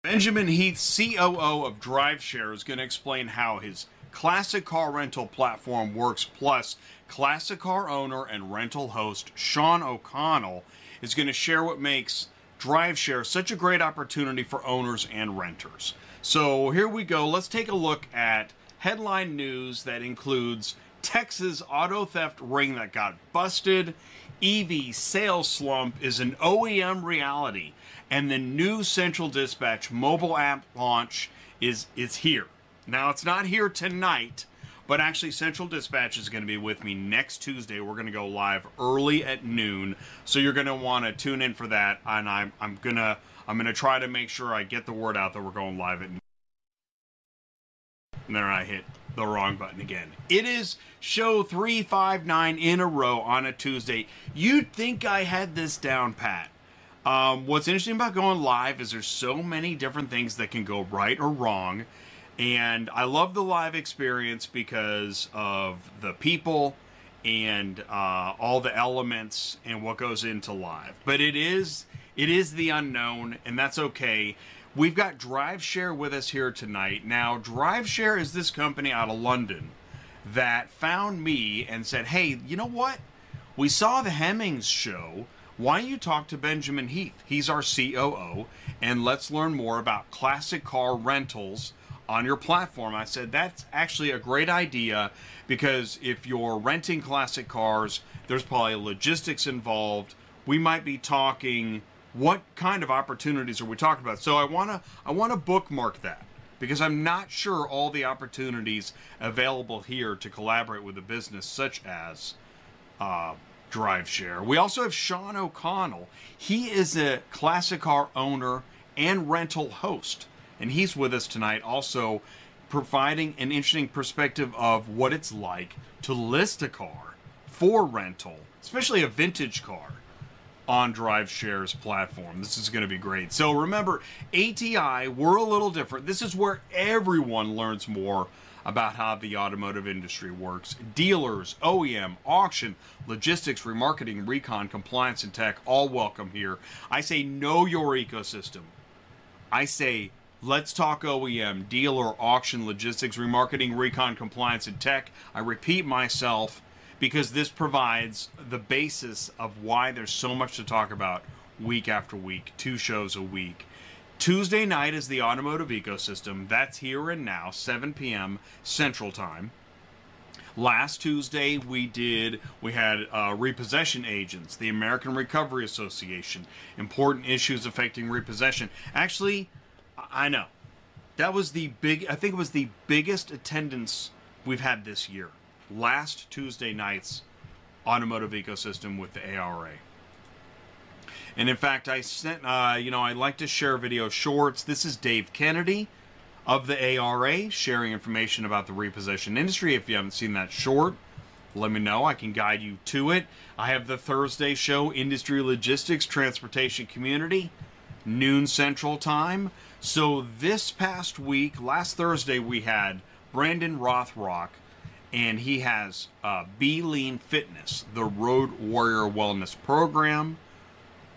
Benjamin Heath, COO of DriveShare, is going to explain how his classic car rental platform works. Plus, classic car owner and rental host Sean O'Connell is going to share what makes DriveShare such a great opportunity for owners and renters. So here we go. Let's take a look at headline news that includes Texas auto theft ring that got busted, EV sales slump is an OEM reality, and the new Central Dispatch mobile app launch is here. Now, it's not here tonight, but actually Central Dispatch is going to be with me next Tuesday. We're going to go live early at noon, so you're going to want to tune in for that. And I'm gonna try to make sure I get the word out that we're going live at noon. And then I hit the wrong button again. It is show 359 in a row on a Tuesday. You'd think I had this down pat. What's interesting about going live is there's so many different things that can go right or wrong. And I love the live experience because of the people and all the elements and what goes into live. But it is the unknown, and that's okay. We've got DriveShare with us here tonight. Now, DriveShare is this company out of London that found me and said, hey, you know what? We saw the Hemmings show. Why don't you talk to Benjamin Heath? He's our COO, and let's learn more about classic car rentals on your platform. I said, that's actually a great idea, because if you're renting classic cars, there's probably logistics involved. We might be talking, what kind of opportunities are we talking about? So I want to bookmark that, because I'm not sure all the opportunities available here to collaborate with a business such as DriveShare. We also have Sean O'Connell. He is a classic car owner and rental host, and he's with us tonight, also providing an interesting perspective of what it's like to list a car for rental, especially a vintage car, on DriveShare's platform. This is going to be great. So remember, ATI, we're a little different. This is where everyone learns more about how the automotive industry works. Dealers, OEM, auction, logistics, remarketing, recon, compliance, and tech, all welcome here. I say know your ecosystem. I say let's talk OEM, dealer, auction, logistics, remarketing, recon, compliance, and tech. I repeat myself, because this provides the basis of why there's so much to talk about week after week, 2 shows a week. Tuesday night is the automotive ecosystem. That's here and now, 7 p.m. Central Time. Last Tuesday we had repossession agents, the American Recovery Association, important issues affecting repossession. Actually, I know, that was I think it was the biggest attendance we've had this year. Last Tuesday night's automotive ecosystem with the ARA. And in fact, I sent, I like to share video shorts. This is Dave Kennedy of the ARA sharing information about the repossession industry. If you haven't seen that short, let me know. I can guide you to it. I have the Thursday show, Industry Logistics, Transportation Community, noon Central Time. So this past week, last Thursday, we had Brandon Rothrock, and he has Be Lean Fitness, the Road Warrior Wellness Program.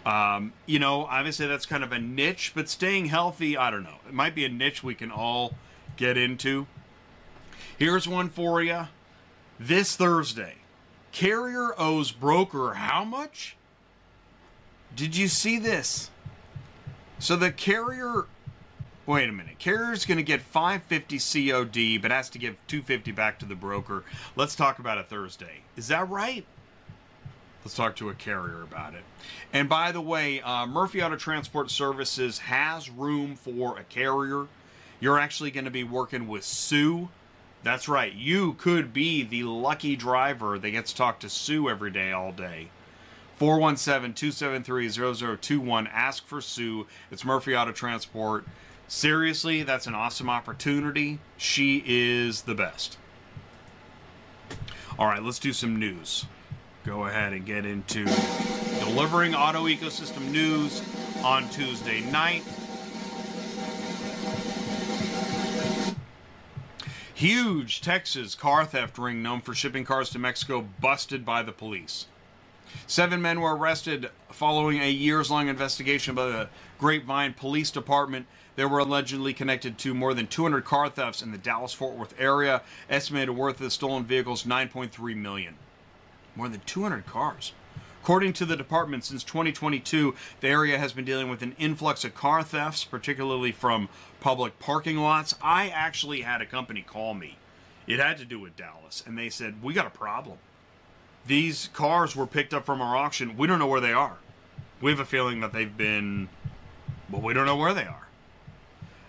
Obviously that's kind of a niche, but staying healthy, I don't know. It might be a niche we can all get into. Here's one for you. This Thursday, carrier owes broker how much? Did you see this? So the carrier... Wait a minute. Carrier's going to get $550 COD, but has to give $250 back to the broker. Let's talk about it Thursday. Is that right? Let's talk to a carrier about it. And by the way, Murphy Auto Transport Services has room for a carrier. You're actually going to be working with Sue. That's right. You could be the lucky driver that gets to talk to Sue every day, all day. 417-273-0021. Ask for Sue. It's Murphy Auto Transport. Seriously, that's an awesome opportunity. She is the best. All right, let's do some news. Go ahead and get into delivering auto ecosystem news on Tuesday night. Huge Texas car theft ring known for shipping cars to Mexico busted by the police. 7 men were arrested following a years-long investigation by the Grapevine Police Department. They were allegedly connected to more than 200 car thefts in the Dallas-Fort Worth area. Estimated worth of the stolen vehicles, $9.3 million. More than 200 cars. According to the department, since 2022, the area has been dealing with an influx of car thefts, particularly from public parking lots. I actually had a company call me. It had to do with Dallas, and they said, we got a problem. These cars were picked up from our auction. We don't know where they are. We have a feeling that they've been, but we don't know where they are.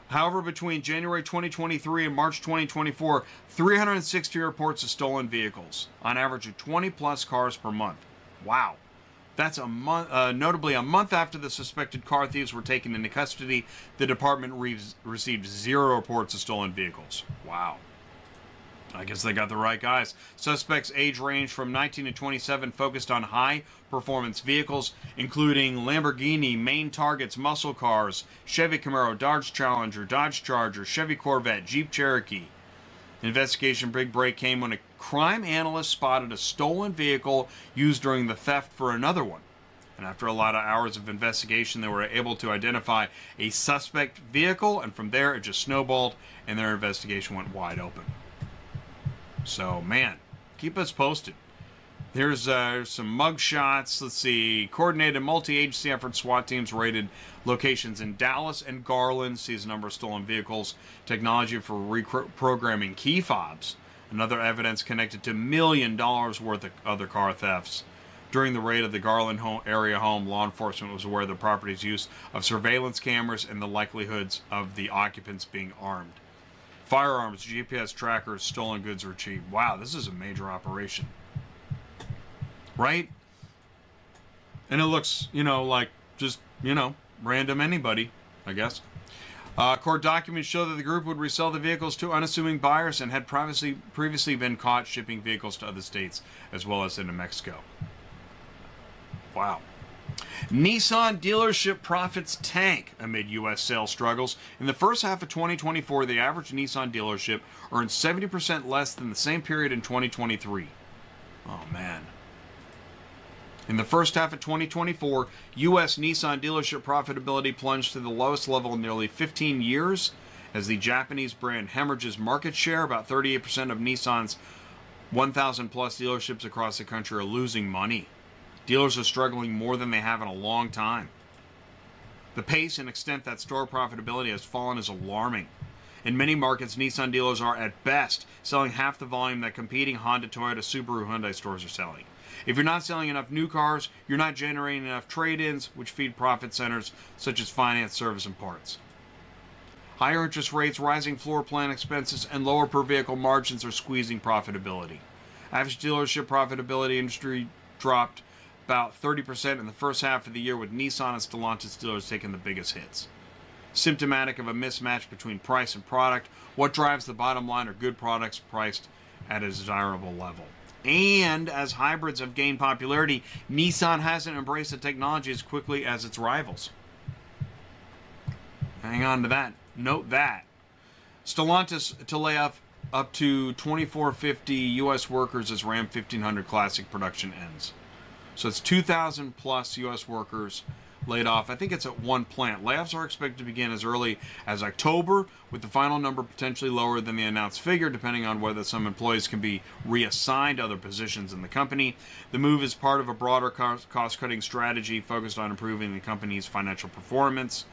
However, between January 2023 and March 2024, 360 reports of stolen vehicles, on average of 20 plus cars per month. Wow. That's a month, notably a month after the suspected car thieves were taken into custody, the department received 0 reports of stolen vehicles. Wow. I guess they got the right guys. Suspects' age range from 19 to 27, focused on high-performance vehicles, including Lamborghini, main targets, muscle cars, Chevy Camaro, Dodge Challenger, Dodge Charger, Chevy Corvette, Jeep Cherokee. Investigation big break came when a crime analyst spotted a stolen vehicle used during the theft for another one. And after a lot of hours of investigation, they were able to identify a suspect vehicle, and from there it just snowballed, and their investigation went wide open. So, man, keep us posted. Here's some mug shots. Let's see. Coordinated multi-agency effort. SWAT teams raided locations in Dallas and Garland. Sees a number of stolen vehicles. Technology for reprogramming key fobs. Another evidence connected to $1 million worth of other car thefts. During the raid of the Garland area home, law enforcement was aware of the property's use of surveillance cameras and the likelihoods of the occupants being armed. Firearms, GPS trackers, stolen goods retrieved. Wow, this is a major operation. Right? And it looks, like just, random anybody, I guess. Court documents show that the group would resell the vehicles to unassuming buyers and had previously been caught shipping vehicles to other states as well as into Mexico. Wow. Nissan dealership profits tank amid U.S. sales struggles. In the first half of 2024, the average Nissan dealership earned 70% less than the same period in 2023. Oh, man. In the first half of 2024, U.S. Nissan dealership profitability plunged to the lowest level in nearly 15 years as the Japanese brand hemorrhages market share. About 38% of Nissan's 1,000 plus dealerships across the country are losing money. Dealers are struggling more than they have in a long time. The pace and extent that store profitability has fallen is alarming. In many markets, Nissan dealers are, at best, selling half the volume that competing Honda, Toyota, Subaru, Hyundai stores are selling. If you're not selling enough new cars, you're not generating enough trade-ins, which feed profit centers such as finance, service, and parts. Higher interest rates, rising floor plan expenses, and lower per-vehicle margins are squeezing profitability. Average dealership profitability industry dropped about 30% in the first half of the year, with Nissan and Stellantis dealers taking the biggest hits. Symptomatic of a mismatch between price and product. What drives the bottom line are good products priced at a desirable level. And as hybrids have gained popularity, Nissan hasn't embraced the technology as quickly as its rivals. Hang on to that. Note that. Stellantis to lay off up to 2,450 U.S. workers as Ram 1500 Classic production ends. So it's 2,000 plus U.S. workers laid off. I think it's at one plant. Layoffs are expected to begin as early as October, with the final number potentially lower than the announced figure, depending on whether some employees can be reassigned to other positions in the company. The move is part of a broader cost-cutting strategy focused on improving the company's financial performance.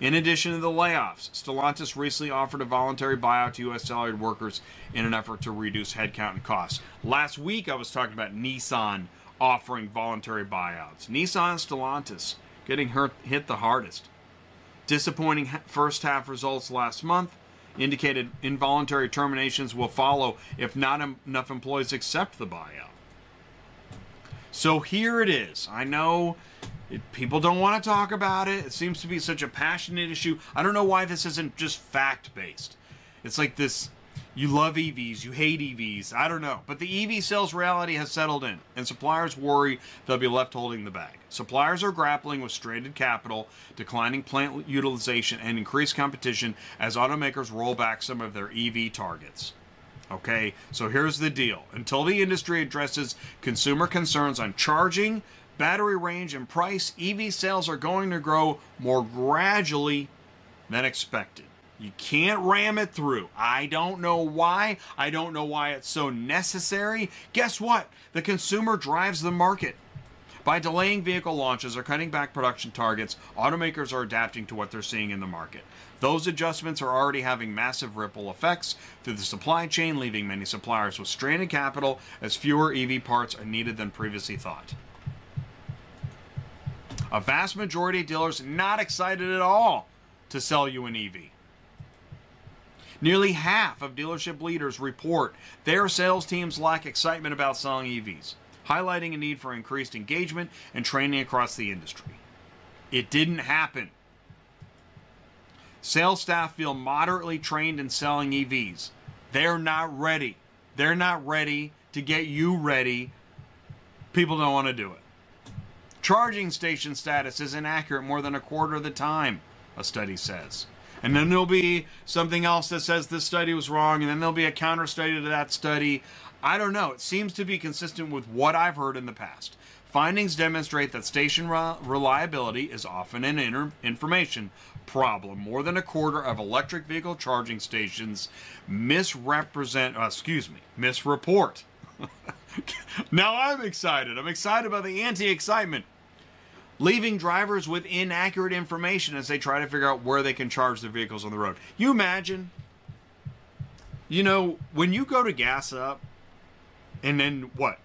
In addition to the layoffs, Stellantis recently offered a voluntary buyout to U.S. salaried workers in an effort to reduce headcount and costs. Last week, I was talking about Nissan offering voluntary buyouts. Nissan and Stellantis getting hit the hardest. Disappointing first half results last month indicated involuntary terminations will follow if not enough employees accept the buyout. So here it is. I know people don't want to talk about it. It seems to be such a passionate issue. I don't know why this isn't just fact-based. It's like this, you love EVs, you hate EVs, I don't know. But the EV sales reality has settled in, and suppliers worry they'll be left holding the bag. Suppliers are grappling with stranded capital, declining plant utilization, and increased competition as automakers roll back some of their EV targets. Okay, so here's the deal. Until the industry addresses consumer concerns on charging, battery range, and price, EV sales are going to grow more gradually than expected. You can't ram it through. I don't know why. I don't know why it's so necessary. Guess what? The consumer drives the market. By delaying vehicle launches or cutting back production targets, automakers are adapting to what they're seeing in the market. Those adjustments are already having massive ripple effects through the supply chain, leaving many suppliers with stranded capital as fewer EV parts are needed than previously thought. A vast majority of dealers not excited at all to sell you an EV. Nearly half of dealership leaders report their sales teams lack excitement about selling EVs, highlighting a need for increased engagement and training across the industry. It didn't happen. Sales staff feel moderately trained in selling EVs. They're not ready. They're not ready to get you ready. People don't want to do it. Charging station status is inaccurate more than a quarter of the time, a study says. And then there'll be something else that says this study was wrong, and then there'll be a counter study to that study. I don't know. It seems to be consistent with what I've heard in the past. Findings demonstrate that station reliability is often an information problem. More than a quarter of electric vehicle charging stations misreport. Now I'm excited. I'm excited about the anti-excitement. Leaving drivers with inaccurate information as they try to figure out where they can charge their vehicles on the road. You imagine, when you go to gas up, and then what?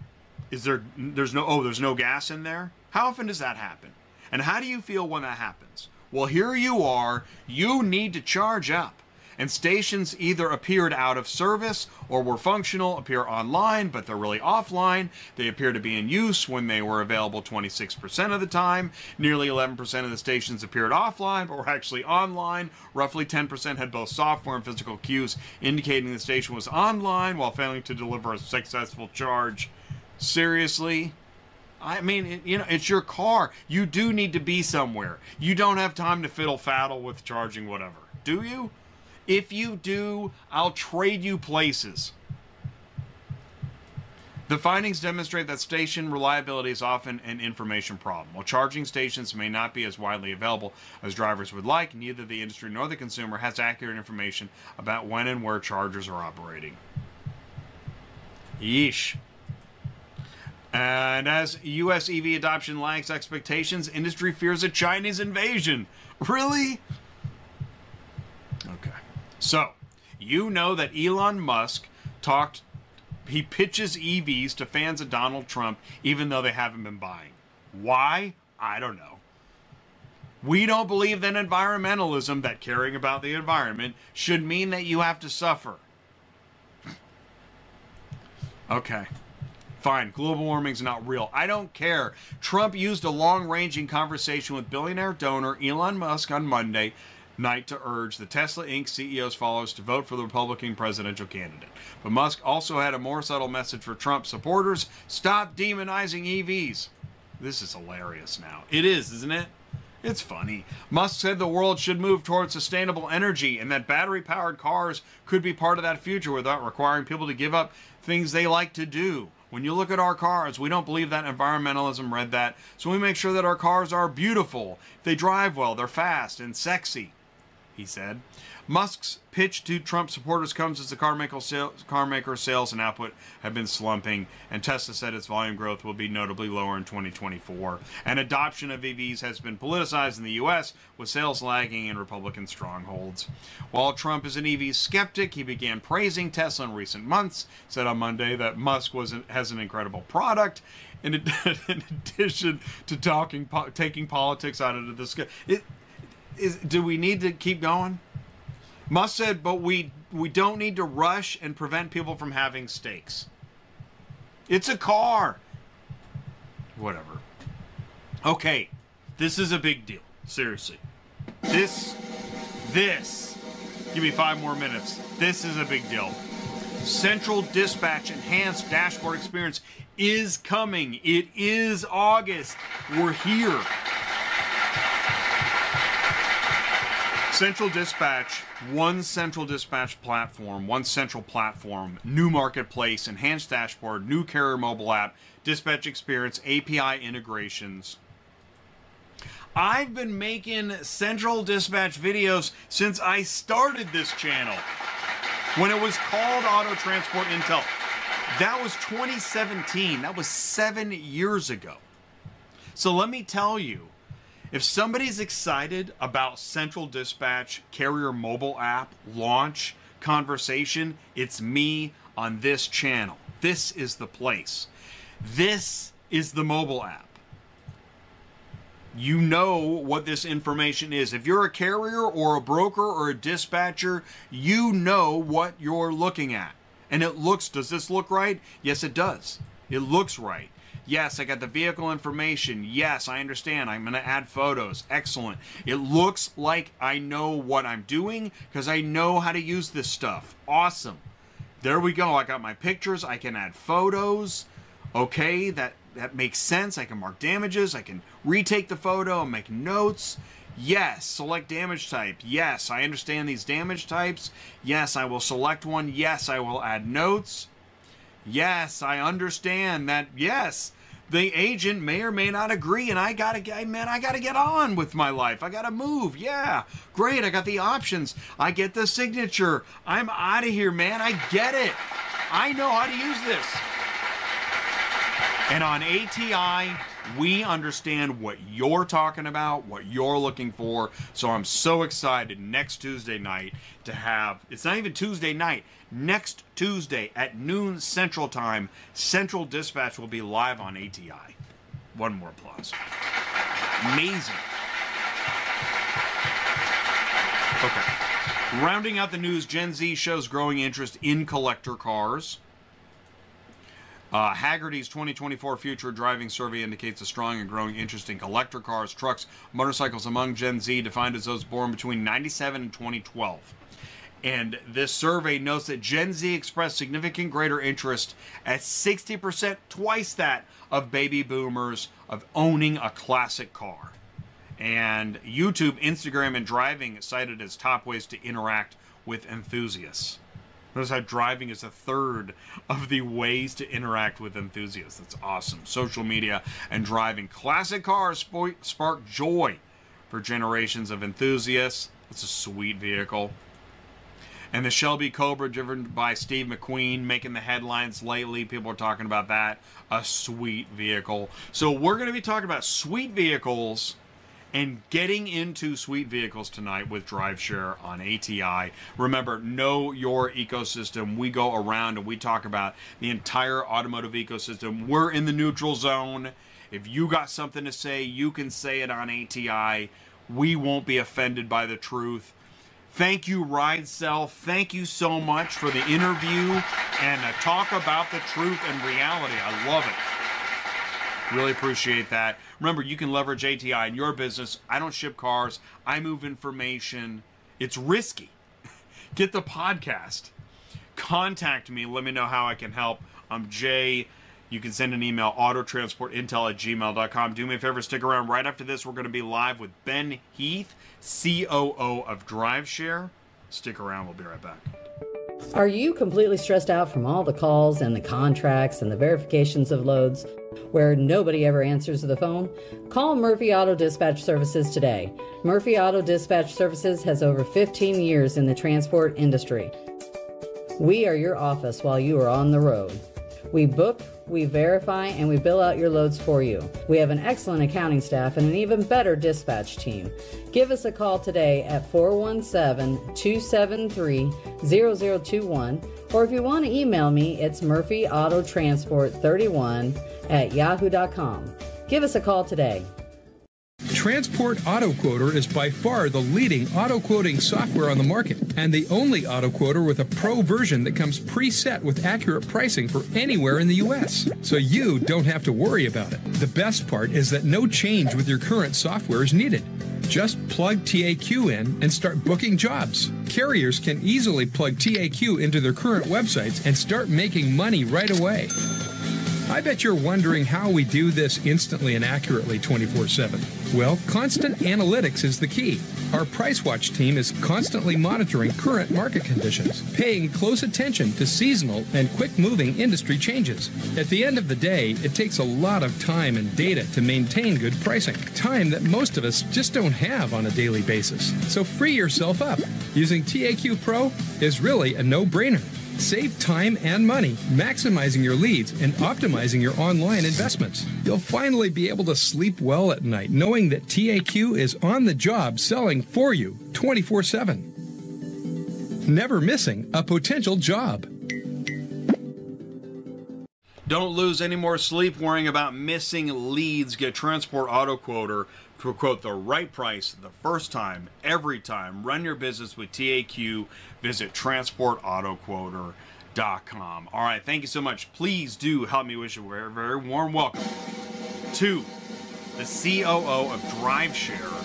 There's no gas in there? How often does that happen? And how do you feel when that happens? Well, here you are, you need to charge up. And stations either appeared out of service or were functional, appear online, but they're really offline. They appear to be in use when they were available 26% of the time. Nearly 11% of the stations appeared offline, but were actually online. Roughly 10% had both software and physical cues indicating the station was online while failing to deliver a successful charge. Seriously? I mean, it's your car. You do need to be somewhere. You don't have time to fiddle-faddle with charging whatever. Do you? If you do, I'll trade you places. The findings demonstrate that station reliability is often an information problem. While charging stations may not be as widely available as drivers would like, neither the industry nor the consumer has accurate information about when and where chargers are operating. Yeesh. And as U.S. EV adoption lags expectations, industry fears a Chinese invasion. Really? Okay. So, you know that Elon Musk he pitches EVs to fans of Donald Trump even though they haven't been buying. Why? I don't know. We don't believe that environmentalism, that caring about the environment, should mean that you have to suffer. Okay. Fine, global warming's not real. I don't care. Trump used a long-ranging conversation with billionaire donor Elon Musk on Monday night to urge the Tesla Inc. CEO's followers to vote for the Republican presidential candidate. But Musk also had a more subtle message for Trump supporters. Stop demonizing EVs. This is hilarious now. It is, isn't it? It's funny. Musk said the world should move towards sustainable energy and that battery-powered cars could be part of that future without requiring people to give up things they like to do. When you look at our cars, we don't believe that environmentalism read that, so we make sure that our cars are beautiful. They drive well, they're fast and sexy, he said. Musk's pitch to Trump supporters comes as the car maker sales and output have been slumping, and Tesla said its volume growth will be notably lower in 2024. And adoption of EVs has been politicized in the U.S., with sales lagging in Republican strongholds. While Trump is an EV skeptic, he began praising Tesla in recent months, said on Monday that Musk has an incredible product, in addition to taking politics out of the discussion. Do we need to keep going? Musk said, but we don't need to rush and prevent people from having stakes. It's a car. Whatever. Okay, this is a big deal. Seriously. This. Give me 5 more minutes. This is a big deal. Central Dispatch Enhanced Dashboard Experience is coming. It is August. We're here. Central Dispatch, one central dispatch platform, one central platform, new marketplace, enhanced dashboard, new carrier mobile app, dispatch experience, API integrations. I've been making Central Dispatch videos since I started this channel. When it was called Auto Transport Intel. That was 2017. That was 7 years ago. So let me tell you, if somebody's excited about Central Dispatch Carrier mobile app launch conversation, it's me on this channel. This is the place. This is the mobile app. You know what this information is. If you're a carrier or a broker or a dispatcher, you know what you're looking at. And it looks, does this look right? Yes, it does. It looks right. Yes, I got the vehicle information. Yes, I understand. I'm going to add photos. Excellent. It looks like I know what I'm doing because I know how to use this stuff. Awesome. There we go. I got my pictures. I can add photos. Okay, that makes sense. I can mark damages. I can retake the photo and make notes. Yes, select damage type. Yes, I understand these damage types. Yes, I will select one. Yes, I will add notes. Yes, I understand that. Yes, the agent may or may not agree, and I gotta get on with my life. I gotta move. Yeah, great. I got the options. I get the signature. I'm out of here, man. I get it. I know how to use this. And on ATI, we understand what you're talking about, what you're looking for. So I'm so excited next Tuesday night to have, it's not even Tuesday night, next Tuesday at noon Central Time, Central Dispatch will be live on ATI. One more applause. Amazing. Okay. Rounding out the news, Gen Z shows growing interest in collector cars. Hagerty's 2024 Future Driving Survey indicates a strong and growing interest in collector cars, trucks, motorcycles among Gen Z, defined as those born between 1997 and 2012. And this survey notes that Gen Z expressed significant greater interest at 60%, twice that of baby boomers, of owning a classic car. And YouTube, Instagram, and driving cited as top ways to interact with enthusiasts. Notice how driving is a third of the ways to interact with enthusiasts. That's awesome. Social media and driving. Classic cars spark joy for generations of enthusiasts. It's a sweet vehicle. And the Shelby Cobra, driven by Steve McQueen, making the headlines lately. People are talking about that. A sweet vehicle. So we're going to be talking about sweet vehicles and getting into sweet vehicles tonight with DriveShare on ATI. Remember, know your ecosystem. We go around and we talk about the entire automotive ecosystem. We're in the neutral zone. If you got something to say, you can say it on ATI. We won't be offended by the truth. Thank you, RideCell. Thank you so much for the interview and talk about the truth and reality. I love it. Really appreciate that. Remember, you can leverage ATI in your business. I don't ship cars. I move information. It's risky. Get the podcast. Contact me. Let me know how I can help. I'm Jay. You can send an email, autotransportintel@gmail.com. Do me a favor, stick around. Right after this, we're going to be live with Ben Heath, COO of DriveShare. Stick around. We'll be right back. Are you completely stressed out from all the calls and the contracts and the verifications of loads where nobody ever answers the phone? Call Murphy Auto Dispatch Services today. Murphy Auto Dispatch Services has over 15 years in the transport industry. We are your office while you are on the road. We book, we verify, and we bill out your loads for you. We have an excellent accounting staff and an even better dispatch team. Give us a call today at 417-273-0021, or if you want to email me, it's murphyautotransport31@yahoo.com. Give us a call today. Transport Auto Quoter is by far the leading auto quoting software on the market, and the only auto quoter with a pro version that comes preset with accurate pricing for anywhere in the U.S. So you don't have to worry about it. The best part is that no change with your current software is needed. Just plug TAQ in and start booking jobs. Carriers can easily plug TAQ into their current websites and start making money right away. I bet you're wondering how we do this instantly and accurately 24/7. Well, constant analytics is the key. Our Price Watch team is constantly monitoring current market conditions, paying close attention to seasonal and quick-moving industry changes. At the end of the day, it takes a lot of time and data to maintain good pricing, time that most of us just don't have on a daily basis. So free yourself up. Using TAQ Pro is really a no-brainer. Save time and money, maximizing your leads and optimizing your online investments. You'll finally be able to sleep well at night knowing that TAQ is on the job selling for you 24/7. Never missing a potential job. Don't lose any more sleep worrying about missing leads. Get Transport Auto Quoter to quote the right price the first time, every time. Run your business with TAQ. Visit transportautoquoter.com. All right, thank you so much. Please do help me wish you a very, very warm welcome to the COO of DriveShare,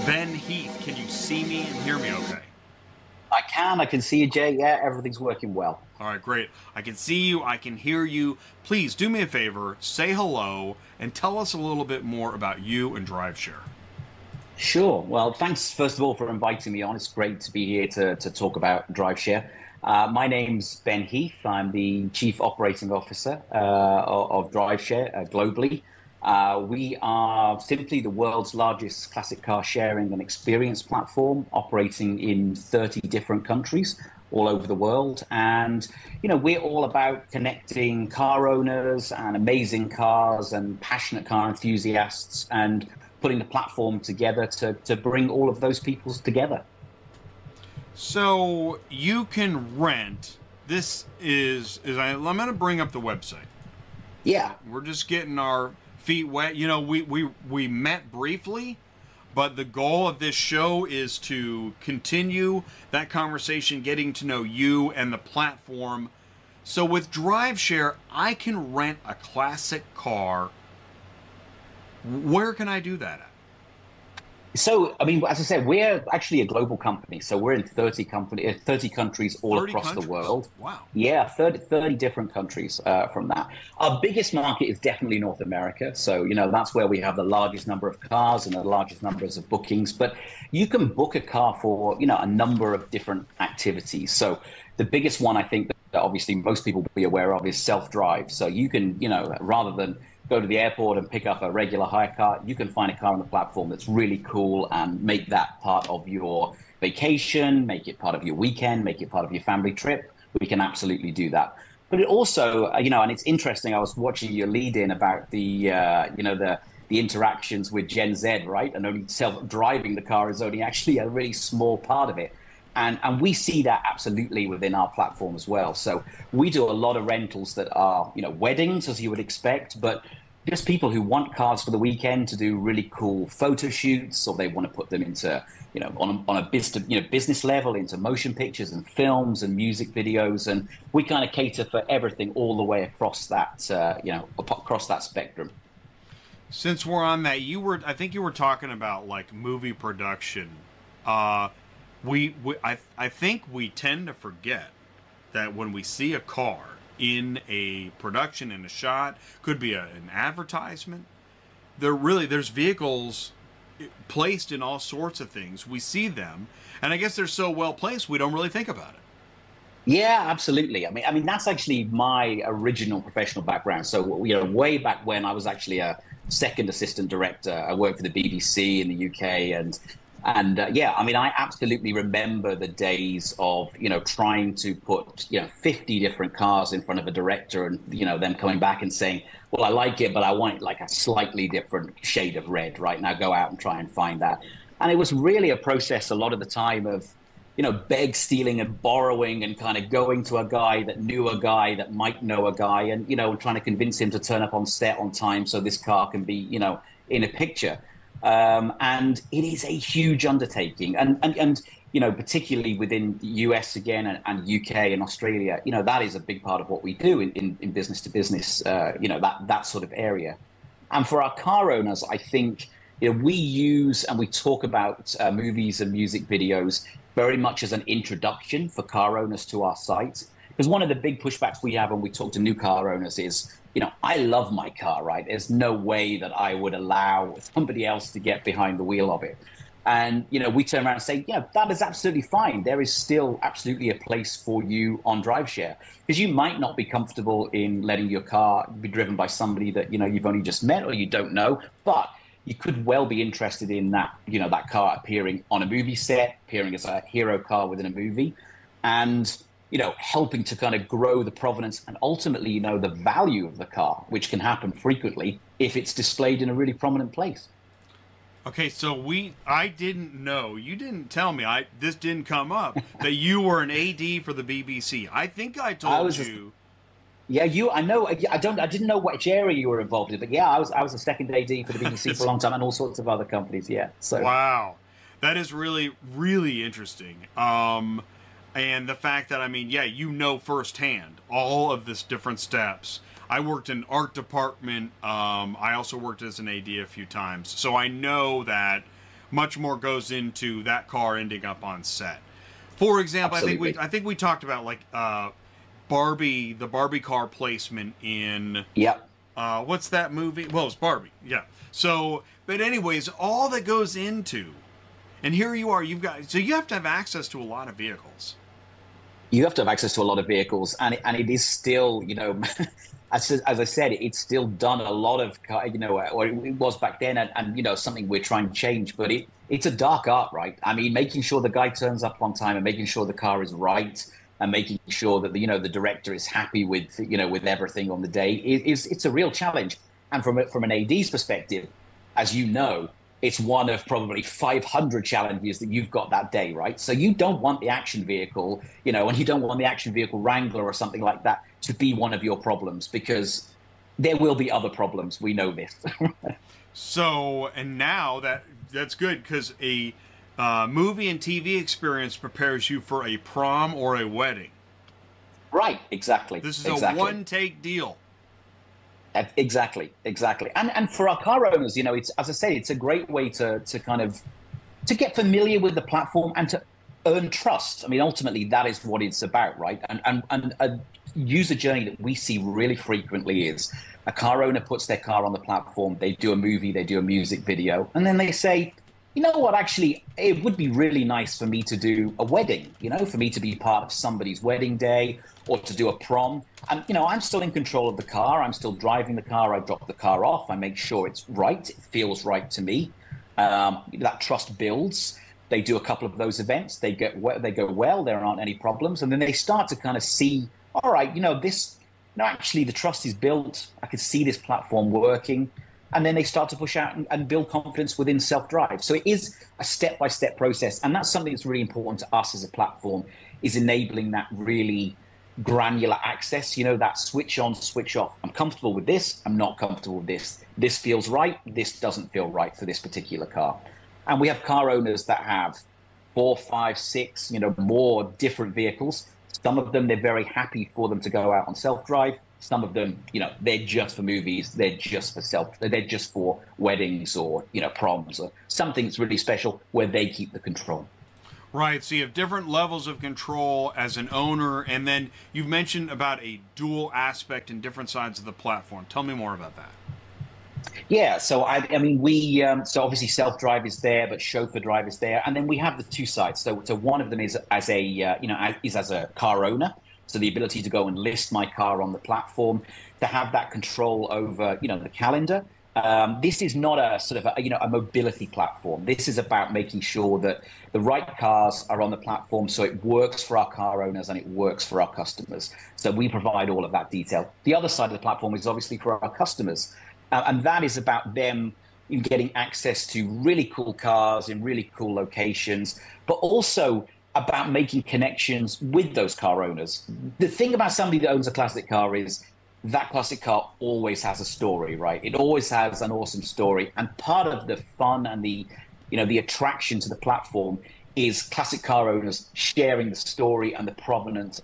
Ben Heath. Can you see me and hear me okay? I can see you, Jay. Yeah, everything's working well. All right, great. I can see you. I can hear you. Please do me a favor, say hello, and tell us a little bit more about you and DriveShare. Sure. Well, thanks, first of all, for inviting me on. It's great to be here to talk about DriveShare. My name's Ben Heath. I'm the Chief Operating Officer of DriveShare globally. We are simply the world's largest classic car sharing and experience platform, operating in 30 different countries all over the world. And, you know, we're all about connecting car owners and amazing cars and passionate car enthusiasts and putting the platform together to bring all of those people together. So you can rent. This I'm going to bring up the website. Yeah. We're just getting our feet wet. You know, we met briefly, but the goal of this show is to continue that conversation, getting to know you and the platform. So with DriveShare, I can rent a classic car. Where can I do that at? So, I mean, as I said, we're actually a global company. So we're in 30 countries all 30 across countries? the world. Wow. Yeah, 30 different countries from that. Our biggest market is definitely North America. So, you know, that's where we have the largest number of cars and the largest numbers of bookings. But you can book a car for, you know, a number of different activities. So the biggest one I think that obviously most people will be aware of is self-drive. So you can, you know, rather than go to the airport and pick up a regular hire car, you can find a car on the platform that's really cool and make that part of your vacation, make it part of your weekend, make it part of your family trip. We can absolutely do that. But it also, you know, and it's interesting, I was watching your lead in about the, you know, the interactions with Gen Z, right? And only self-driving the car is only actually a really small part of it. And we see that absolutely within our platform as well. So we do a lot of rentals that are, you know, weddings, as you would expect, but just people who want cars for the weekend to do really cool photo shoots, or they want to put them into, you know, on a business level, into motion pictures and films and music videos. And we kind of cater for everything all the way across that, you know, across that spectrum. Since we're on that, I think you were talking about like movie production. I think we tend to forget that when we see a car in a production, in a shot, could be an advertisement, there's vehicles placed in all sorts of things. We see them, and I guess they're so well placed we don't really think about it. Yeah, absolutely. I mean that's actually my original professional background. So, you know, way back when I was actually a second assistant director, I worked for the BBC in the UK, and yeah, I mean, I absolutely remember the days of, you know, trying to put, you know, 50 different cars in front of a director and, you know, them coming back and saying, well, I like it, but I want like a slightly different shade of red. Right now, go out and try and find that. And it was really a process a lot of the time of, you know, beg, stealing and borrowing and kind of going to a guy that knew a guy that might know a guy and, you know, trying to convince him to turn up on set on time so this car can be, you know, in a picture. And it is a huge undertaking. And you know, particularly within the US again and UK and Australia, you know, that is a big part of what we do in business to business, you know, that sort of area. And for our car owners, I think, you know, we use and we talk about movies and music videos very much as an introduction for car owners to our site. Because one of the big pushbacks we have when we talk to new car owners is, you know, I love my car, right? There's no way that I would allow somebody else to get behind the wheel of it. And, we turn around and say, yeah, that is absolutely fine. There is still absolutely a place for you on DriveShare, because you might not be comfortable in letting your car be driven by somebody that, you've only just met or you don't know, but you could well be interested in that, that car appearing on a movie set, appearing as a hero car within a movie, and, helping to kind of grow the provenance and ultimately, the value of the car, which can happen frequently if it's displayed in a really prominent place. Okay, so I didn't know. You didn't tell me. This didn't come up that you were an AD for the BBC. I think I told you. Yeah, I know. I didn't know which area you were involved in, but yeah, I was a second AD for the BBC for a long time and all sorts of other companies. Yeah. So. Wow, that is really, really interesting. And the fact that firsthand all of this different steps. I worked in art department. I also worked as an AD a few times, so I know that much more goes into that car ending up on set. For example, I think we talked about like Barbie, the Barbie car placement in what's that movie? Well, it's Barbie, yeah. So, but anyways, all that goes into, and here you are, you have to have access to a lot of vehicles. You have to have access to a lot of vehicles, and it is still, as I said, it's still done a lot of, or it was back then, and something we're trying to change. But it's a dark art, right? I mean, making sure the guy turns up on time and making sure the car is right and making sure that the director is happy with with everything on the day it's a real challenge. And from an AD's perspective, as you know, it's one of probably 500 challenges that you've got that day, right? So you don't want the action vehicle, and you don't want the action vehicle Wrangler or something like that to be one of your problems, because there will be other problems. We know this. So, and now that's good, because a movie and TV experience prepares you for a prom or a wedding. Right, exactly. This is a one-take deal. Exactly. And for our car owners, it's, as I say, it's a great way to kind of to get familiar with the platform and to earn trust. I mean, ultimately, that is what it's about, right? And a user journey that we see really frequently is a car owner puts their car on the platform, they do a movie, they do a music video, and then they say, you know what, actually, it would be really nice for me to do a wedding, for me to be part of somebody's wedding day or to do a prom. And, I'm still in control of the car. I'm still driving the car. I drop the car off. I make sure it's right. It feels right to me. That trust builds. They do a couple of those events. They go well. There aren't any problems. And then they start to kind of see, all right, actually the trust is built. I can see this platform working. And then they start to push out and build confidence within self-drive. So it is a step-by-step process. And that's something that's really important to us as a platform, is enabling that really granular access, that switch on, switch off. I'm comfortable with this. I'm not comfortable with this. This feels right. This doesn't feel right for this particular car. And we have car owners that have 4, 5, 6, more different vehicles. Some of them, they're very happy for them to go out on self-drive. Some of them, they're just for movies. They're just for weddings or, proms or something that's really special where they keep the control. Right. So you have different levels of control as an owner. And then you've mentioned about a dual aspect in different sides of the platform. Tell me more about that. Yeah. So, so obviously self-drive is there, but chauffeur drive is there. And then we have the two sides. So one of them is as a car owner. So the ability to go and list my car on the platform, to have that control over, the calendar. This is not a sort of a mobility platform. This is about making sure that the right cars are on the platform so it works for our car owners and it works for our customers. So we provide all of that detail. The other side of the platform is obviously for our customers. And that is about them getting access to really cool cars in really cool locations, but also about making connections with those car owners. The thing about somebody that owns a classic car is that classic car always has a story, right? It always has an awesome story. And part of the fun and the attraction to the platform is classic car owners sharing the story and the provenance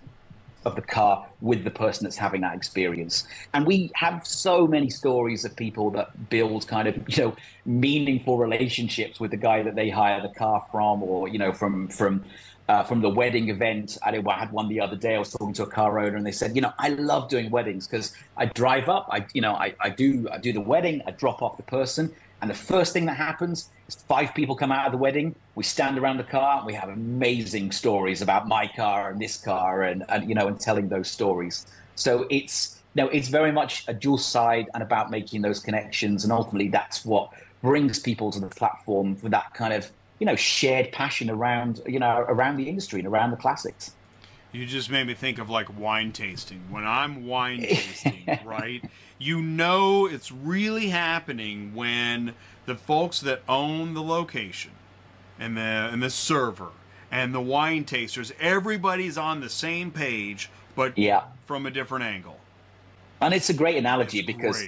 of the car with the person that's having that experience. And we have so many stories of people that build kind of, meaningful relationships with the guy that they hire the car from, or, from the wedding event. I had one the other day. I was talking to a car owner, and they said, I love doing weddings because I drive up, I do the wedding, I drop off the person, And the first thing that happens is 5 people come out of the wedding. We stand around the car and we have amazing stories about my car and this car and telling those stories. So it's very much a dual side and about making those connections. And ultimately that's what brings people to the platform for that kind of, shared passion around the industry and around the classics. You just made me think of like wine tasting. When I'm wine tasting, right? It's really happening when the folks that own the location and the server and the wine tasters, everybody's on the same page, but from a different angle. And it's a great analogy because,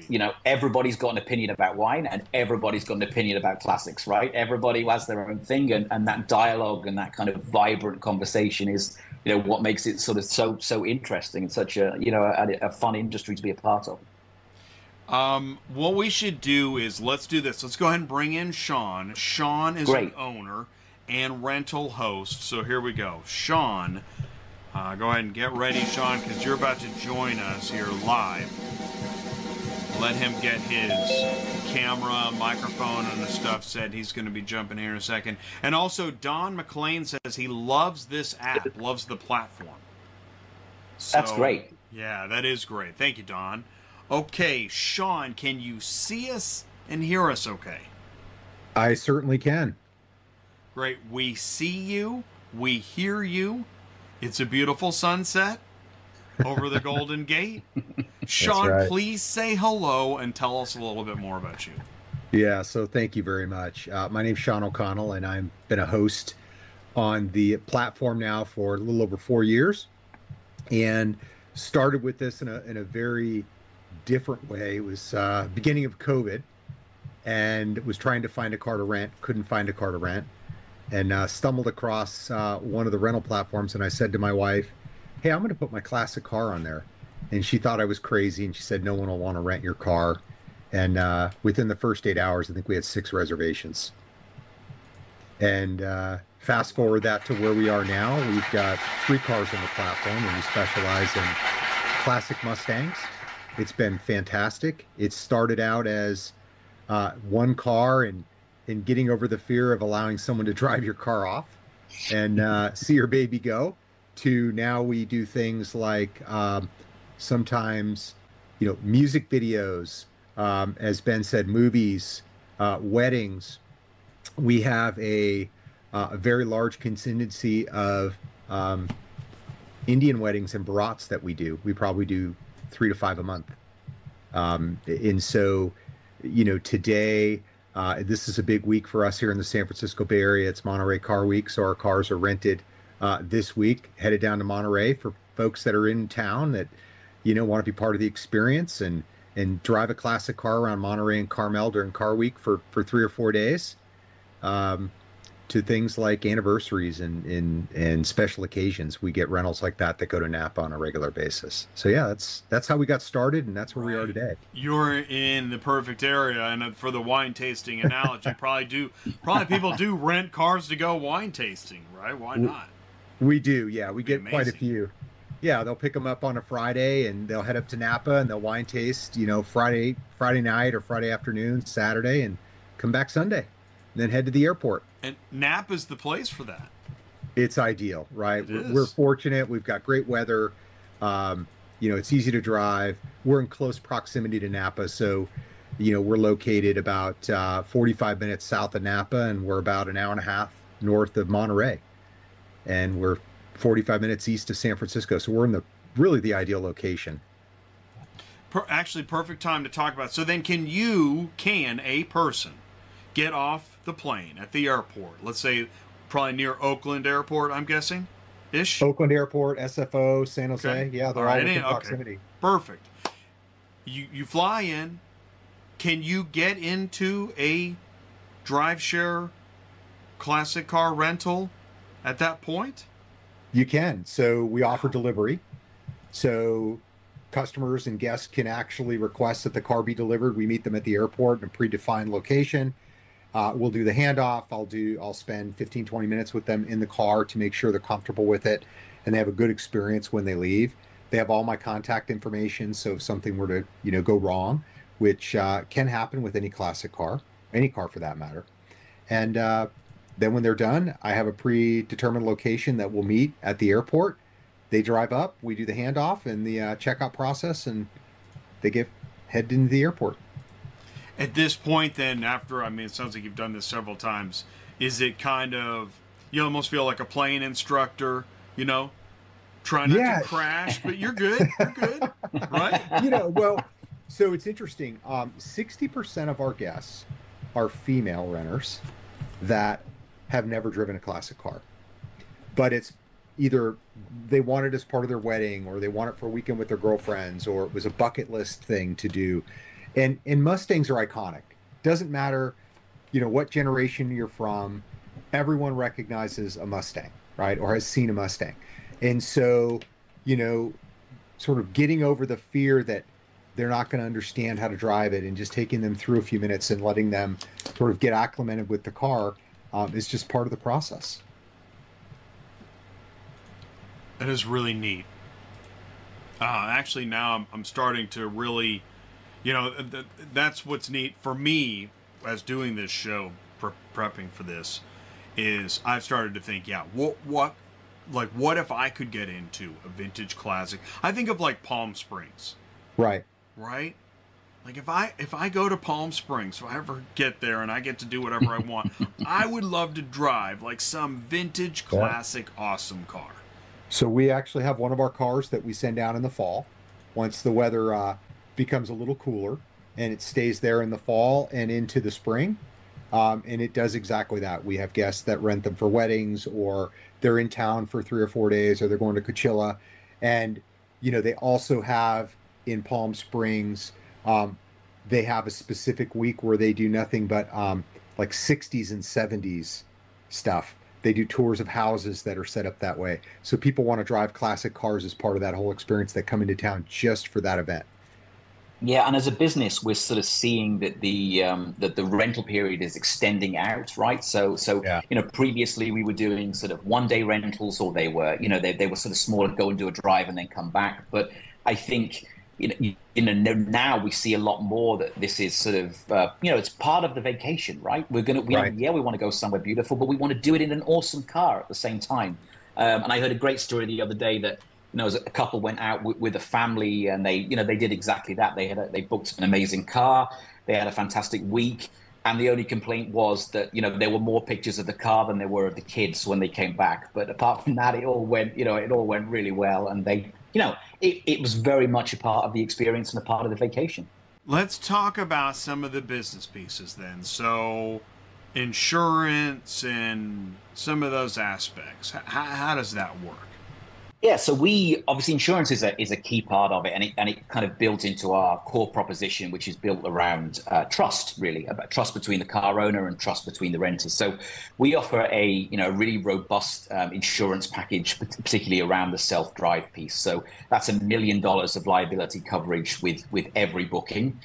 everybody's got an opinion about wine and everybody's got an opinion about classics, right? Everybody has their own thing, and that dialogue and that kind of vibrant conversation is, what makes it sort of so interesting and such a fun industry to be a part of. What we should do is let's do this. Let's go ahead and bring in Sean. Sean is an owner and rental host. So here we go. Sean, go ahead and get ready, Sean, because you're about to join us here live. Let him get his camera, microphone, and the stuff set. He's going to be jumping here in a second. And also, Don McLean says he loves this app, loves the platform. So, that's great. Yeah, that is great. Thank you, Don. Okay, Sean, can you see us and hear us okay? I certainly can. Great. We see you. We hear you. It's a beautiful sunset over the Golden Gate. Sean, right. Please say hello and tell us a little bit more about you. Yeah, so thank you very much. My name's Sean O'Connell, and I've been a host on the platform now for a little over 4 years, and started with this in a very different way. It was beginning of COVID, and was trying to find a car to rent, couldn't find a car to rent, and stumbled across one of the rental platforms, and I said to my wife, hey, I'm going to put my classic car on there. And she thought I was crazy, and she said, no one will want to rent your car. And within the first 8 hours, I think we had 6 reservations. And fast forward that to where we are now, we've got 3 cars on the platform, and we specialize in classic Mustangs. It's been fantastic. It started out as one car and getting over the fear of allowing someone to drive your car off and see your baby go, to now we do things like sometimes, music videos, as Ben said, movies, weddings. We have a very large contingency of Indian weddings and barats that we do. We probably do 3 to 5 a month. And so, today, this is a big week for us here in the San Francisco Bay Area. It's Monterey Car Week, so our cars are rented this week, headed down to Monterey for folks that are in town that, want to be part of the experience and drive a classic car around Monterey and Carmel during Car Week for 3 or 4 days, to things like anniversaries and special occasions. We get rentals like that go to Napa on a regular basis. So yeah, that's how we got started, and that's where we are today. You're in the perfect area, and for the wine tasting analogy, probably people do rent cars to go wine tasting, right? Why not? We do, yeah. We get quite a few. Yeah, they'll pick them up on a Friday, and they'll head up to Napa, and they'll wine taste, Friday night or Friday afternoon, Saturday, and come back Sunday, and then head to the airport. And Napa's the place for that. It's ideal, right? We're fortunate. We've got great weather. It's easy to drive. We're in close proximity to Napa, so we're located about 45 minutes south of Napa, and we're about an hour and a half north of Monterey. And we're 45 minutes east of San Francisco. So we're in the ideal location. Actually, perfect time to talk about it. So then can a person get off the plane at the airport? Let's say probably near Oakland Airport, I'm guessing, ish? Oakland Airport, SFO, San Jose. Okay. Yeah, they're all within proximity. Okay. Perfect. You fly in. Can you get into a drive share classic car rental at that point? You can. So we offer delivery. So customers and guests can actually request that the car be delivered. We meet them at the airport in a predefined location. We'll do the handoff. I'll spend 15, 20 minutes with them in the car to make sure they're comfortable with it and they have a good experience when they leave. They have all my contact information. So if something were to, go wrong, which can happen with any classic car, any car for that matter. And then when they're done, I have a predetermined location that we'll meet at the airport. They drive up, we do the handoff and the checkout process, and they get headed into the airport. At this point, then, after, I mean, it sounds like you've done this several times, is it kind of, you almost feel like a plane instructor, you know, trying not to crash, but you're good, right? You know, well, so it's interesting. 60% of our guests are female renters that have never driven a classic car, but it's either they want it as part of their wedding, or they want it for a weekend with their girlfriends, or it was a bucket list thing to do. And Mustangs are iconic. Doesn't matter, you know, what generation you're from, everyone recognizes a Mustang, right? Or has seen a Mustang. And so, you know, sort of getting over the fear that they're not going to understand how to drive it, and just taking them through a few minutes and letting them sort of get acclimated with the car is just part of the process. That is really neat. Actually, now I'm starting to really, you know, that's what's neat for me as doing this show, prepping for this, is I've started to think, yeah, what if I could get into a vintage classic? I think of like Palm Springs. Right. Like if I go to Palm Springs, if I ever get there and I get to do whatever I want, I would love to drive like some vintage classic awesome car. So we actually have one of our cars that we send down in the fall, once the weather becomes a little cooler, and it stays there in the fall and into the spring. And it does exactly that. We have guests that rent them for weddings, or they're in town for 3 or 4 days, or they're going to Coachella. And, you know, they also have in Palm Springs, they have a specific week where they do nothing but like 60s and 70s stuff. They do tours of houses that are set up that way. So people want to drive classic cars as part of that whole experience, that come into town just for that event. Yeah, and as a business, we're sort of seeing that the rental period is extending out, right? So you know, previously we were doing sort of 1-day rentals, or they were, you know, they were sort of small, go and do a drive and then come back. But I think, you know, now we see a lot more that this is sort of, you know, it's part of the vacation, right? We want to go somewhere beautiful, but we want to do it in an awesome car at the same time. And I heard a great story the other day that, you know, a couple went out with a family, and they did exactly that. They booked an amazing car. They had a fantastic week. And the only complaint was that, you know, there were more pictures of the car than there were of the kids when they came back. But apart from that, it all went really well. And they, you know, it was very much a part of the experience and a part of the vacation. Let's talk about some of the business pieces then. So insurance and some of those aspects. How does that work? Yeah, so we obviously, insurance is a key part of it, and it kind of builds into our core proposition, which is built around trust, really, about trust between the car owner and trust between the renters. So we offer a really robust insurance package, particularly around the self-drive piece. So that's $1 million of liability coverage with every booking.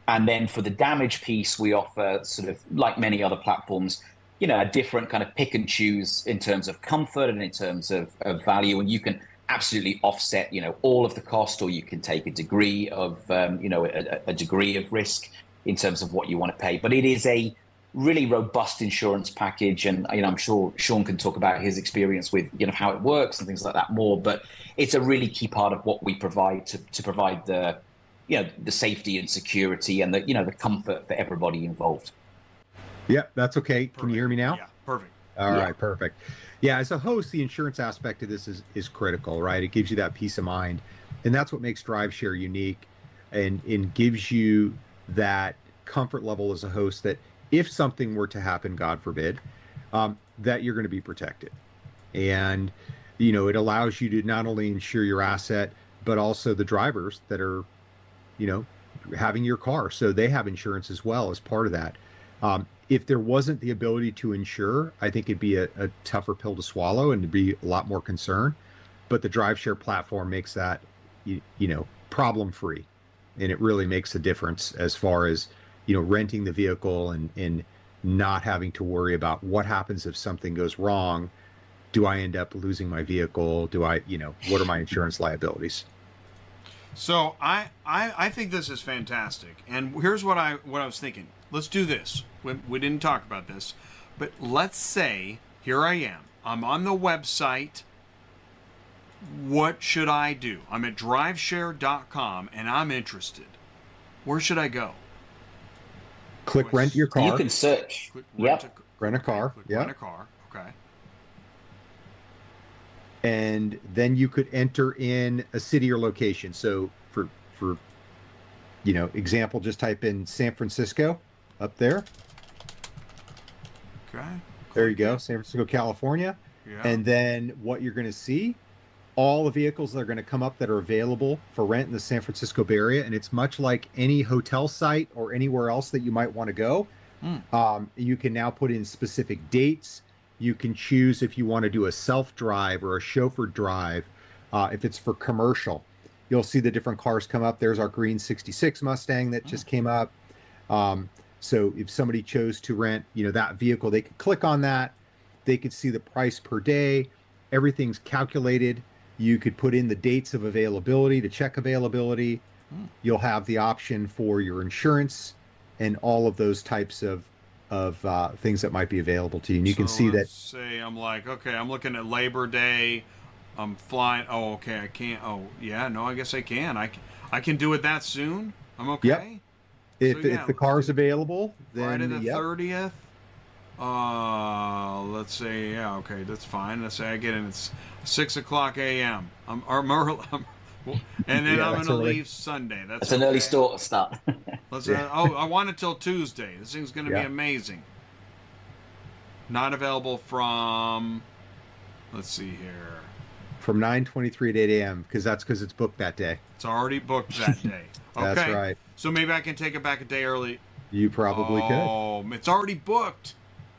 And then for the damage piece, we offer, sort of like many other platforms, you know, a different kind of pick and choose in terms of comfort and in terms of value. And you can absolutely offset, you know, all of the cost, or you can take a degree of, a degree of risk in terms of what you want to pay. But it is a really robust insurance package. And, you know, I'm sure Sean can talk about his experience with, you know, how it works and things like that more. But it's a really key part of what we provide to provide the, you know, the safety and security and the, you know, the comfort for everybody involved. Yeah, that's okay. Perfect. Can you hear me now? Yeah, perfect. All right, perfect. Yeah, as a host, the insurance aspect of this is critical, right? It gives you that peace of mind. And that's what makes DriveShare unique, and gives you that comfort level as a host that if something were to happen, God forbid, that you're going to be protected. And, you know, it allows you to not only insure your asset, but also the drivers that are, you know, having your car. So they have insurance as well as part of that. If there wasn't the ability to insure, I think it'd be a tougher pill to swallow and to be a lot more concern. But the DriveShare platform makes that, you know, problem free. And it really makes a difference as far as, you know, renting the vehicle and not having to worry about what happens if something goes wrong. Do I end up losing my vehicle? Do I, you know, what are my insurance liabilities? So I think this is fantastic. And here's what I was thinking. Let's do this. We didn't talk about this, but let's say here I am. I'm on the website. What should I do? I'm at driveshare.com and I'm interested. Where should I go? Click rent your car. You can search. Click Rent a car. Click Yeah. rent a car. Okay. And then you could enter in a city or location. So for example, just type in San Francisco up there. Okay. There you go, San Francisco, California. Yeah. And then what you're going to see, all the vehicles that are going to come up that are available for rent in the San Francisco Bay Area. And it's much like any hotel site or anywhere else that you might want to go. You can now put in specific dates. You can choose if you want to do a self-drive or a chauffeured drive. If it's for commercial, you'll see the different cars come up. There's our green 66 Mustang that just came up. So if somebody chose to rent, that vehicle, they could click on that. They could see the price per day. Everything's calculated. You could put in the dates of availability to check availability. You'll have the option for your insurance and all of those types of things that might be available to you. And you can see that. Let's say I'm like, okay, I'm looking at Labor Day. I'm flying. Oh, okay, I can't. Oh, yeah, no, I guess I can. I can do it that soon. I'm okay. Yep. If the car's available, then Friday the 30th. Let's say, yeah, okay, that's fine. Let's say I get in at 6:00 a.m. And then I'm gonna leave Sunday. That's an early start. I want it till Tuesday. This thing's gonna be amazing. Not available from. Let's see here. From 9:23 to 8 a.m. because it's booked that day. It's already booked that day. Okay. That's right. So maybe I can take it back a day early. You probably could. Oh, it's already booked.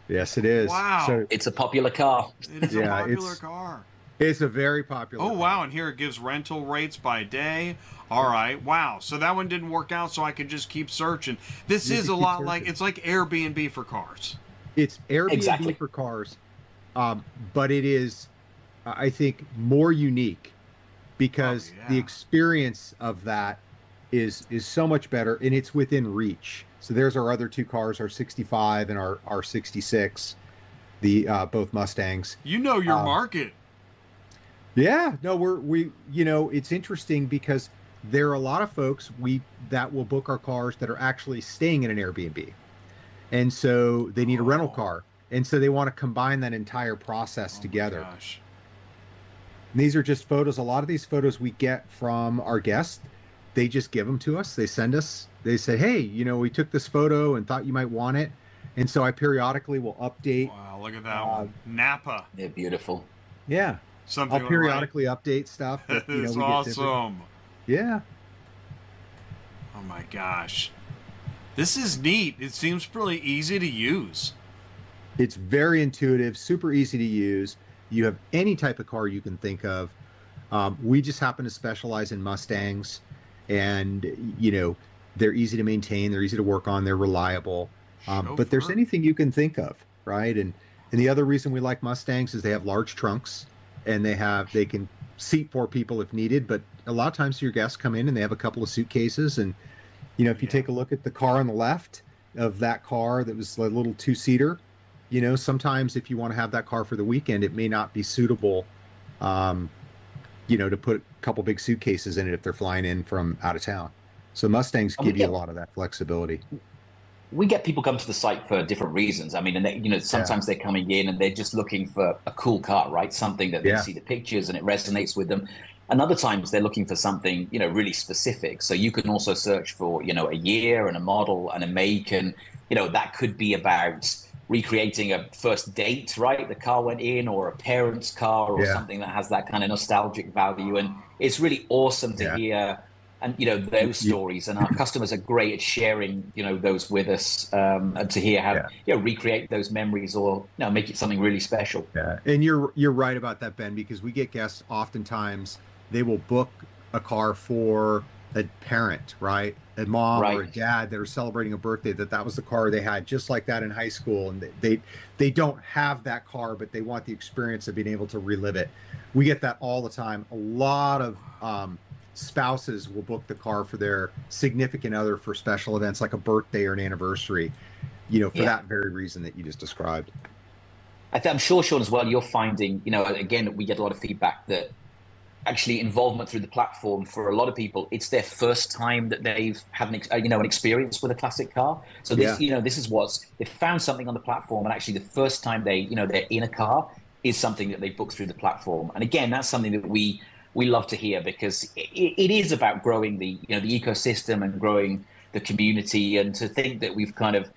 Yes, it is. Wow. So, it's a popular car. It is a popular car. It's a very popular car. Wow. And here it gives rental rates by day. All right. Wow. So that one didn't work out, so I could just keep searching. This is a lot like, it's like Airbnb for cars. It's Airbnb for cars. But it is, I think, more unique because the experience of that is so much better, and it's within reach. So there's our other two cars, our 65 and our 66, the both Mustangs. You know your market. Yeah, no, we it's interesting because there are a lot of folks that will book our cars that are actually staying in an Airbnb, and so they need a rental car, and so they want to combine that entire process together. Gosh. And these are just photos. A lot of these photos we get from our guests. They just give them to us. They send us. They say, hey, we took this photo and thought you might want it. And so I periodically will update. Wow, look at that one. Napa. They're beautiful. Yeah. Something I'll periodically update stuff. That, it's awesome. Yeah. Oh my gosh. This is neat. It seems really easy to use. It's very intuitive, super easy to use. You have any type of car you can think of. We just happen to specialize in Mustangs. And, they're easy to maintain. They're easy to work on. They're reliable. But there's anything you can think of, right? And the other reason we like Mustangs is they have large trunks, and they can seat 4 people if needed. But a lot of times your guests come in and they have a couple of suitcases. And, if you take a look at the car on the left of that car that was a little 2-seater, sometimes if you want to have that car for the weekend, it may not be suitable, to put a couple big suitcases in it if they're flying in from out of town. So Mustangs give you a lot of that flexibility. We get people come to the site for different reasons. I mean, and sometimes they're coming in and they're just looking for a cool car, right? Something that they see the pictures and it resonates with them. And other times they're looking for something, really specific. So you can also search for, a year and a model and a make, and, that could be about recreating a first date, right? The car went in, or a parent's car, or something that has that kind of nostalgic value. And it's really awesome to hear, and those stories. And our customers are great at sharing, those with us, and to hear how recreate those memories, or make it something really special. Yeah, and you're right about that, Ben, because we get guests oftentimes. They will book a car for a parent, right? A mom or a dad that are celebrating a birthday, that was the car they had just like that in high school. And they don't have that car, but they want the experience of being able to relive it. We get that all the time. A lot of spouses will book the car for their significant other for special events like a birthday or an anniversary, for that very reason that you just described. I'm sure, Sean, as well, you're finding, again, we get a lot of feedback that actually involvement through the platform, for a lot of people, it's their first time that they've had an experience with a classic car. So this, this is they found something on the platform, and actually the first time they're in a car is something that they book through the platform. And again, that's something that we love to hear, because it is about growing the ecosystem and growing the community. And to think that we've kind of,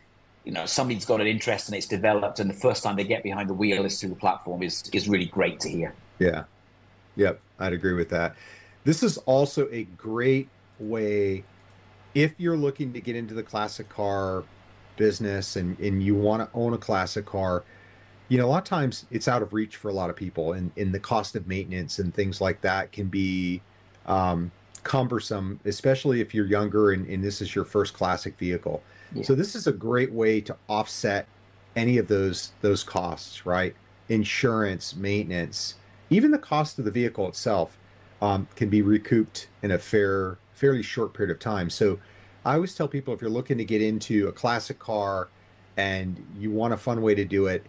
somebody's got an interest and it's developed, and the first time they get behind the wheel is through the platform is really great to hear. Yeah. Yep, I'd agree with that. This is also a great way, if you're looking to get into the classic car business and you want to own a classic car, a lot of times it's out of reach for a lot of people, and the cost of maintenance and things like that can be cumbersome, especially if you're younger and this is your first classic vehicle. Yeah. So this is a great way to offset any of those costs, right? Insurance, maintenance, even the cost of the vehicle itself can be recouped in a fairly short period of time. So I always tell people, if you're looking to get into a classic car and you want a fun way to do it,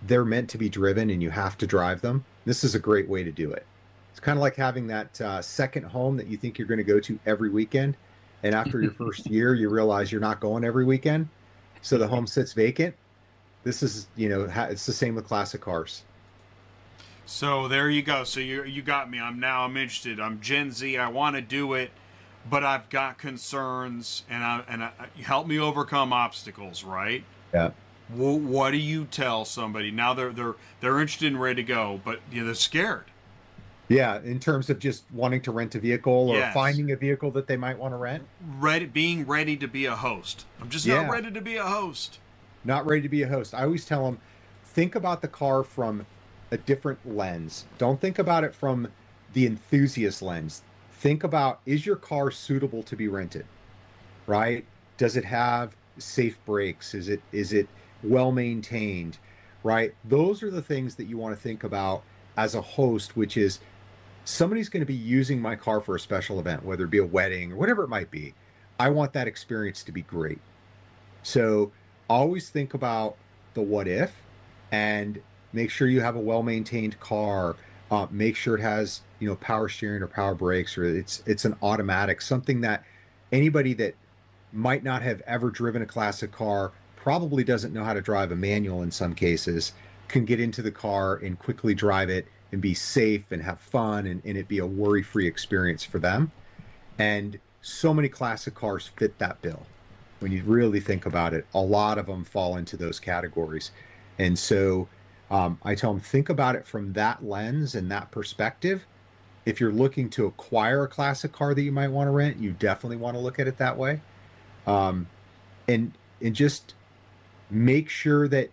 they're meant to be driven and you have to drive them. This is a great way to do it. It's kind of like having that second home that you think you're going to go to every weekend. And after your first year, you realize you're not going every weekend. So the home sits vacant. This is, it's the same with classic cars. So there you go. So you got me. I'm interested. I'm Gen Z. I want to do it, but I've got concerns, and help me overcome obstacles. Right? Yeah. What do you tell somebody now? They're interested and ready to go, but they're scared. Yeah, in terms of just wanting to rent a vehicle or finding a vehicle that they might want to rent. Being ready to be a host. I'm just not ready to be a host. Not ready to be a host. I always tell them, think about the car from a different lens. Don't think about it from the enthusiast lens. Think about, is your car suitable to be rented, right? Does it have safe brakes? Is it well maintained, right? Those are the things that you want to think about as a host, which is, somebody's going to be using my car for a special event, whether it be a wedding or whatever it might be. I want that experience to be great. So always think about the what if, and make sure you have a well-maintained car. Make sure it has, power steering or power brakes, or it's an automatic, something that anybody that might not have ever driven a classic car, probably doesn't know how to drive a manual in some cases, can get into the car and quickly drive it and be safe and have fun and it be a worry-free experience for them. And so many classic cars fit that bill. When you really think about it, a lot of them fall into those categories. And so I tell them, think about it from that lens and that perspective. If you're looking to acquire a classic car that you might want to rent, you definitely want to look at it that way. And just make sure that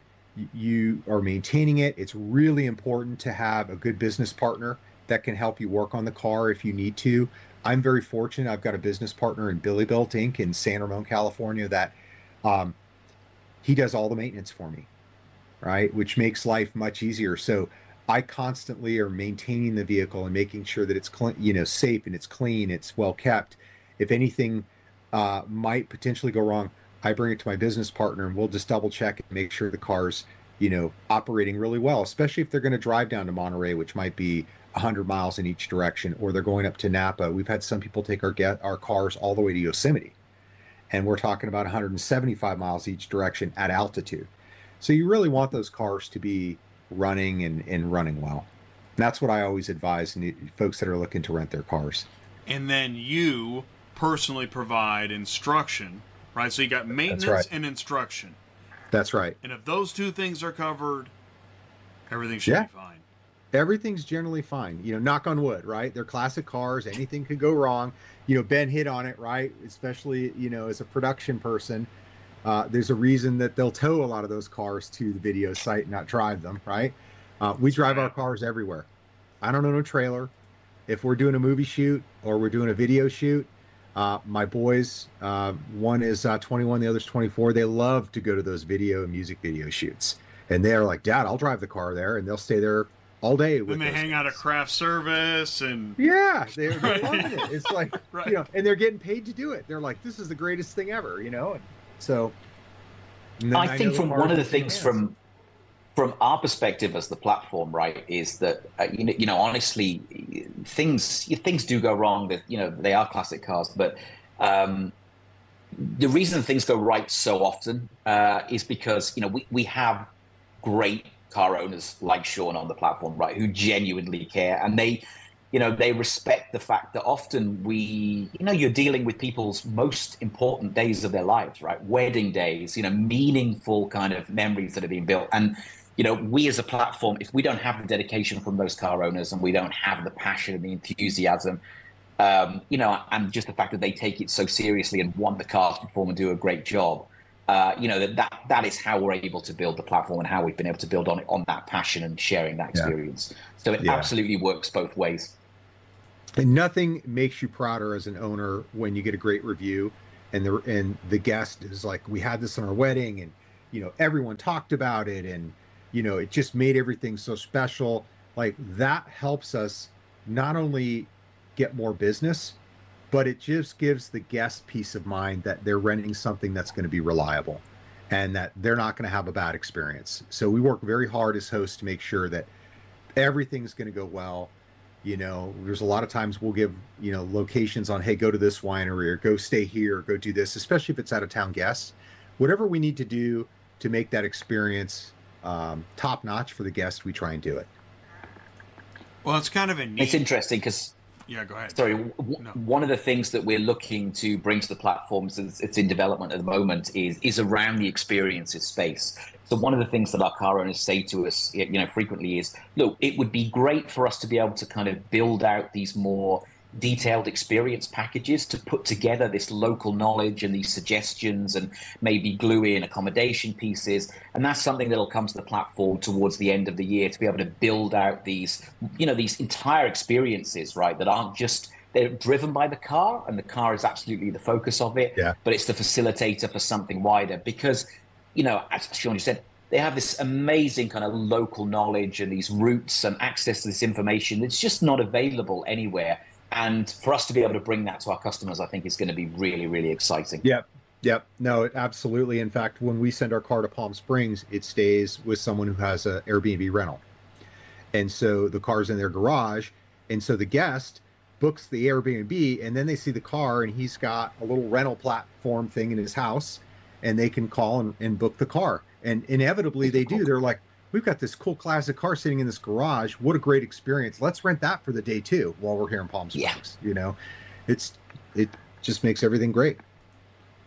you are maintaining it. It's really important to have a good business partner that can help you work on the car if you need to. I'm very fortunate. I've got a business partner in Billy Built Inc. in San Ramon, California, that he does all the maintenance for me, right? Which makes life much easier. So I constantly are maintaining the vehicle and making sure that it's clean, safe, and it's clean, it's well kept. If anything might potentially go wrong, I bring it to my business partner and we'll just double check and make sure the car's, operating really well, especially if they're going to drive down to Monterey, which might be 100 miles in each direction, or they're going up to Napa. We've had some people take our cars all the way to Yosemite, and we're talking about 175 miles each direction at altitude. So you really want those cars to be running and running well. And that's what I always advise folks that are looking to rent their cars. And then you personally provide instruction, right? So you got maintenance and instruction. That's right. And if those two things are covered, everything should be fine. Everything's generally fine. Knock on wood, right? They're classic cars. Anything could go wrong. Ben hit on it, right? Especially, as a production person, there's a reason that they'll tow a lot of those cars to the video site and not drive them, right? We drive our cars everywhere. I don't own a trailer. If we're doing a movie shoot or we're doing a video shoot, my boys, one is 21, the other's 24. They love to go to those video and music video shoots. And they're like, Dad, I'll drive the car there. And they'll stay there all day with Then they hang out at craft service and yeah, they're loving it. It's like Right. you know, and they're getting paid to do it. They're like, this is the greatest thing ever, you know. And so, and then I think know from one of the things fans. from our perspective as the platform, right, is that honestly, things do go wrong. That they are classic cars, but the reason things go right so often is because we have great car owners like Sean on the platform, right, who genuinely care, and they respect the fact that often you're dealing with people's most important days of their lives, right? Wedding days, meaningful kind of memories that have been built. And, we as a platform, if we don't have the dedication from those car owners and we don't have the passion and the enthusiasm, and just the fact that they take it so seriously and want the cars to perform and do a great job, that is how we're able to build the platform and how we've been able to build on that passion and sharing that experience. So it absolutely works both ways. And nothing makes you prouder as an owner when you get a great review and the guest is like, we had this on our wedding and everyone talked about it and it just made everything so special. Like that helps us not only get more business, but it just gives the guest peace of mind that they're renting something that's going to be reliable and that they're not going to have a bad experience. So we work very hard as hosts to make sure that everything's going to go well. There's a lot of times we'll give, locations on, hey, go to this winery or go stay here, or go do this, especially if it's out of town guests. Whatever we need to do to make that experience top notch for the guest, we try and do it. Well, it's kind of a neat. It's interesting because. Yeah, go ahead. Sorry, No. One of the things that we're looking to bring to the platforms, it's in development at the moment, is around the experiences space. So one of the things that our car owners say to us, frequently is, look, it would be great for us to be able to kind of build out these more detailed experience packages to put together this local knowledge and these suggestions and maybe glue in accommodation pieces. And that's something that'll come to the platform towards the end of the year to be able to build out these, these entire experiences, right, that aren't just, they're driven by the car and the car is absolutely the focus of it, but it's the facilitator for something wider because, as Sean just said, they have this amazing kind of local knowledge and these routes and access to this information that's just not available anywhere. And for us to be able to bring that to our customers, I think is going to be really, really exciting. Yep. No, absolutely. In fact, when we send our car to Palm Springs, it stays with someone who has an Airbnb rental. And so the car's in their garage. And so the guest books the Airbnb and then they see the car and he's got a little rental platform thing in his house and they can call and book the car. And inevitably they do. They're like, we've got this cool classic car sitting in this garage. What a great experience. Let's rent that for the day too while we're here in Palm Springs. It just makes everything great.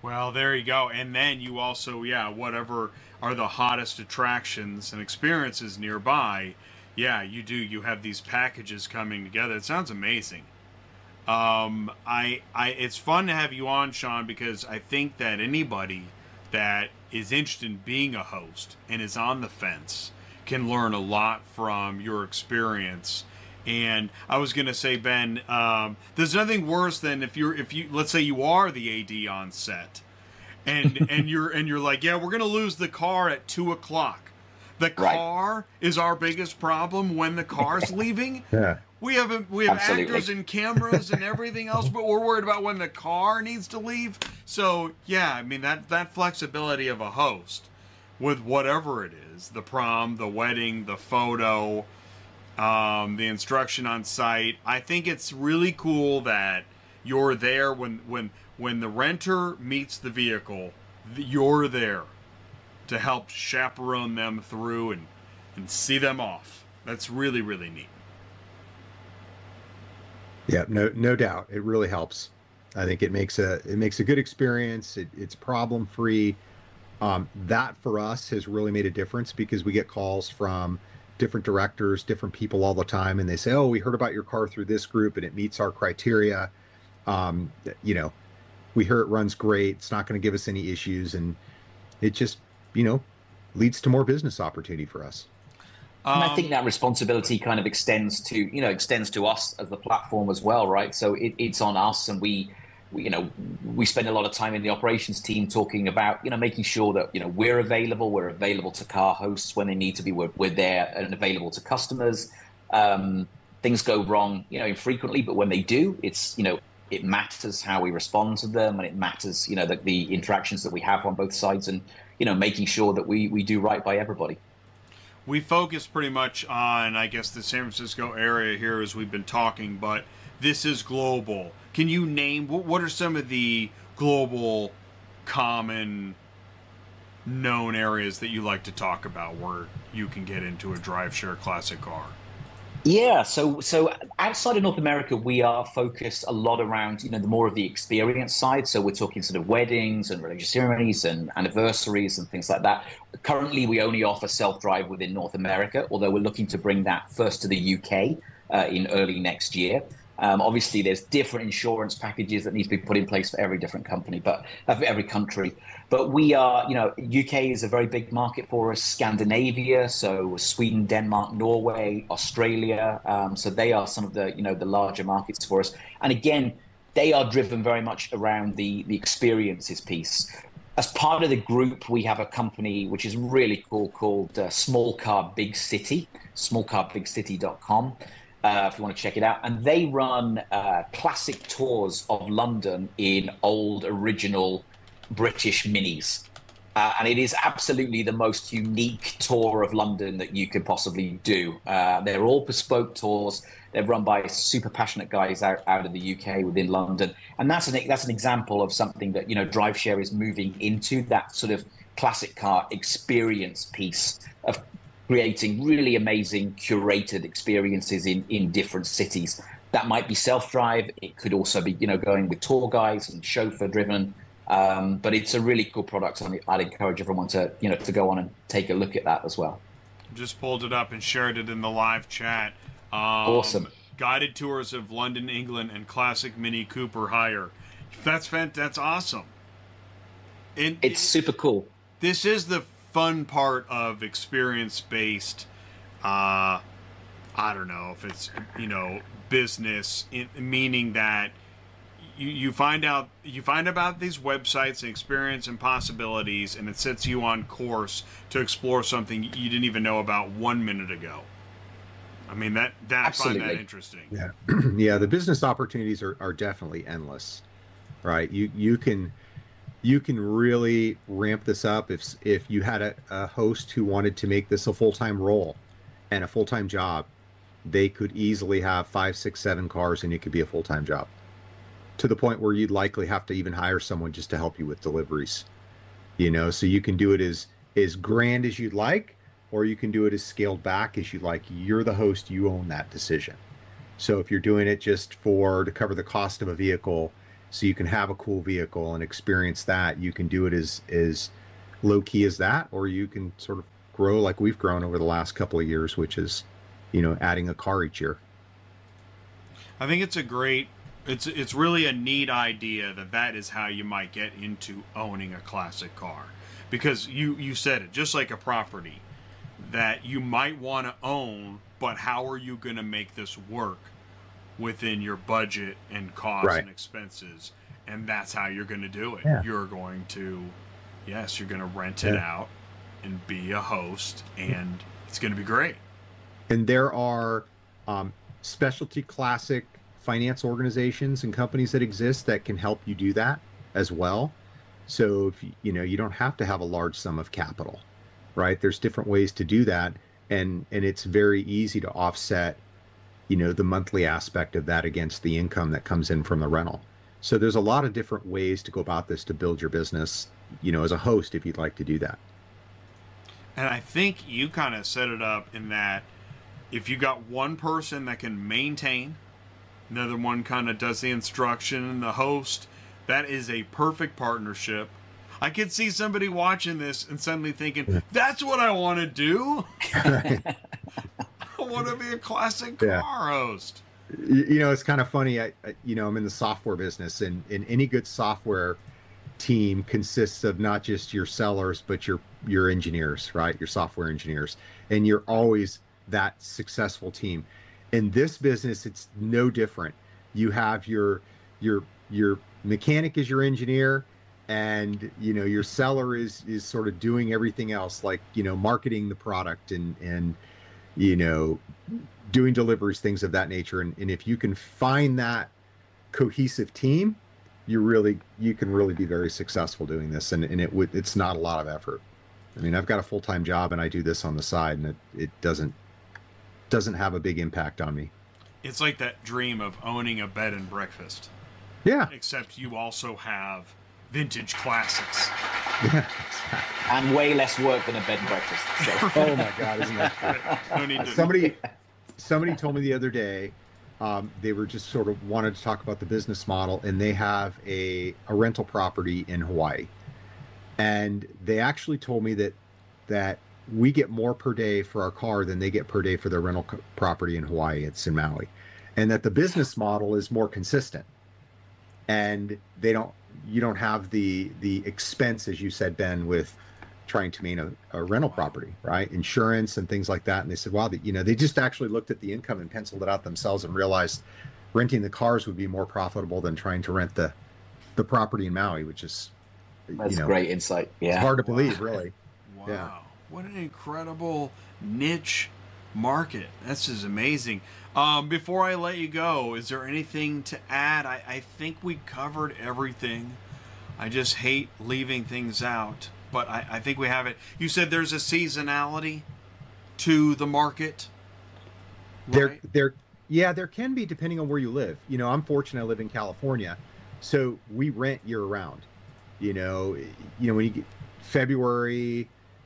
Well, there you go. And then you also, whatever are the hottest attractions and experiences nearby, you do. You have these packages coming together. It sounds amazing. It's fun to have you on, Sean, because I think that anybody that is interested in being a host and is on the fence can learn a lot from your experience. And I was going to say, Ben, there's nothing worse than if you let's say you are the AD on set and you're like, we're going to lose the car at 2:00. The car is our biggest problem when the car's leaving. We have Absolutely. actors and cameras and everything else, but we're worried about when the car needs to leave. So that flexibility of a host with whatever it is, the prom, the wedding, the photo, the instruction on site. I think it's really cool that you're there when the renter meets the vehicle, you're there to help chaperone them through and see them off. That's really, really neat. Yeah, no doubt. It really helps. I think it makes a good experience. It's problem free. That for us has really made a difference because we get calls from different directors, different people all the time, and they say, "Oh, we heard about your car through this group, and it meets our criteria. We hear it runs great. It's not going to give us any issues," and it just leads to more business opportunity for us. And I think that responsibility kind of extends to us as the platform as well, right? So it's on us, and we spend a lot of time in the operations team talking about making sure that we're available to car hosts when they need to be. We're there and available to customers. Things go wrong, infrequently, but when they do, it matters how we respond to them, and it matters, the interactions that we have on both sides, and making sure that we do right by everybody. We focus pretty much on, I guess, the San Francisco area here as we've been talking, but this is global. Can you name what are some of the global common known areas that you like to talk about where you can get into a DriveShare classic car? Yeah, so outside of North America, we are focused a lot around, the more of the experience side. So we're talking sort of weddings and religious ceremonies and anniversaries and things like that. Currently, we only offer self-drive within North America, although we're looking to bring that first to the UK in early next year. Obviously, there's different insurance packages that need to be put in place for every different company, but for every country. But we are, UK is a very big market for us. Scandinavia, so Sweden, Denmark, Norway, Australia. So they are some of the, the larger markets for us. And again, they are driven very much around the experiences piece. As part of the group, we have a company which is really cool called Small Car Big City, smallcarbigcity.com. If you want to check it out. And they run classic tours of London in old, original British Minis. And it is absolutely the most unique tour of London that you could possibly do. They're all bespoke tours. They're run by super passionate guys out of the UK within London. And that's an example of something that, DriveShare is moving into, that sort of classic car experience piece of creating really amazing curated experiences in different cities. That might be self-drive. It could also be, going with tour guides and chauffeur driven. But it's a really cool product. And I'd encourage everyone to, to go on and take a look at that as well. Just pulled it up and shared it in the live chat. Awesome. Guided tours of London, England, and classic Mini Cooper hire. That's awesome. It's super cool. This is the fun part of experience-based, I don't know if it's, business, meaning that you find about these websites and experience and possibilities, and it sets you on course to explore something you didn't even know about 1 minute ago. I mean, that I find that interesting. Yeah. Yeah, the business opportunities are definitely endless, right? You can really ramp this up if you had a host who wanted to make this a full-time role and a full-time job. They could easily have 5, 6, 7 cars, and it could be a full-time job, to the point where you'd likely have to even hire someone just to help you with deliveries. So you can do it as grand as you'd like, or you can do it as scaled back as you like. You're the host, you own that decision. So if you're doing it just to cover the cost of a vehicle, so you can have a cool vehicle and experience that, you can do it as low key as that, or you can sort of grow like we've grown over the last couple of years, which is, adding a car each year. I think it's really a neat idea that is how you might get into owning a classic car, because you said it, just like a property that you might want to own, but how are you going to make this work within your budget and costs and expenses? And that's how you're going to do it. Yeah. You're going to rent it out and be a host, and it's going to be great. And there are specialty classic finance organizations and companies that exist that can help you do that as well. So if you don't have to have a large sum of capital, right? There's different ways to do that, and it's very easy to offset the monthly aspect of that against the income that comes in from the rental. So there's a lot of different ways to go about this to build your business, as a host, if you'd like to do that. And I think you kind of set it up in that if you got one person that can maintain, another one kind of does the instruction and the host, that is a perfect partnership. I could see somebody watching this and suddenly thinking, that's what I want to do. I want to be a classic car host. It's kind of funny. I'm in the software business, and any good software team consists of not just your sellers, but your engineers, right? Your software engineers. And you're always that successful team. In this business, it's no different. You have your mechanic is your engineer, and your seller is sort of doing everything else, like marketing the product and you know, doing deliveries, things of that nature. And if you can find that cohesive team, you can really be very successful doing this. And it's not a lot of effort. I mean, I've got a full-time job and I do this on the side, and it doesn't have a big impact on me. It's like that dream of owning a bed and breakfast. Yeah. Except you also have vintage classics. Yeah. And way less work than a bed and breakfast. So. Oh my God, isn't that true? No need to... Somebody told me the other day, they were just sort of wanted to talk about the business model, and they have a rental property in Hawaii. And they actually told me that we get more per day for our car than they get per day for their rental property in Hawaii. It's in Maui. And that the business model is more consistent. And you don't have the expense, as you said, Ben, with trying to maintain a rental property, right? Insurance and things like that. And they said, wow, they just actually looked at the income and penciled it out themselves and realized renting the cars would be more profitable than trying to rent the property in Maui, which is, that's great insight. Yeah. It's hard to believe, really. Wow. Yeah. What an incredible niche market. This is amazing. Before I let you go, is there anything to add? I think we covered everything. I just hate leaving things out, but I think we have it. You said there's a seasonality to the market. Right? There can be, depending on where you live. You know, I'm fortunate I live in California, so we rent year round. You know, when you get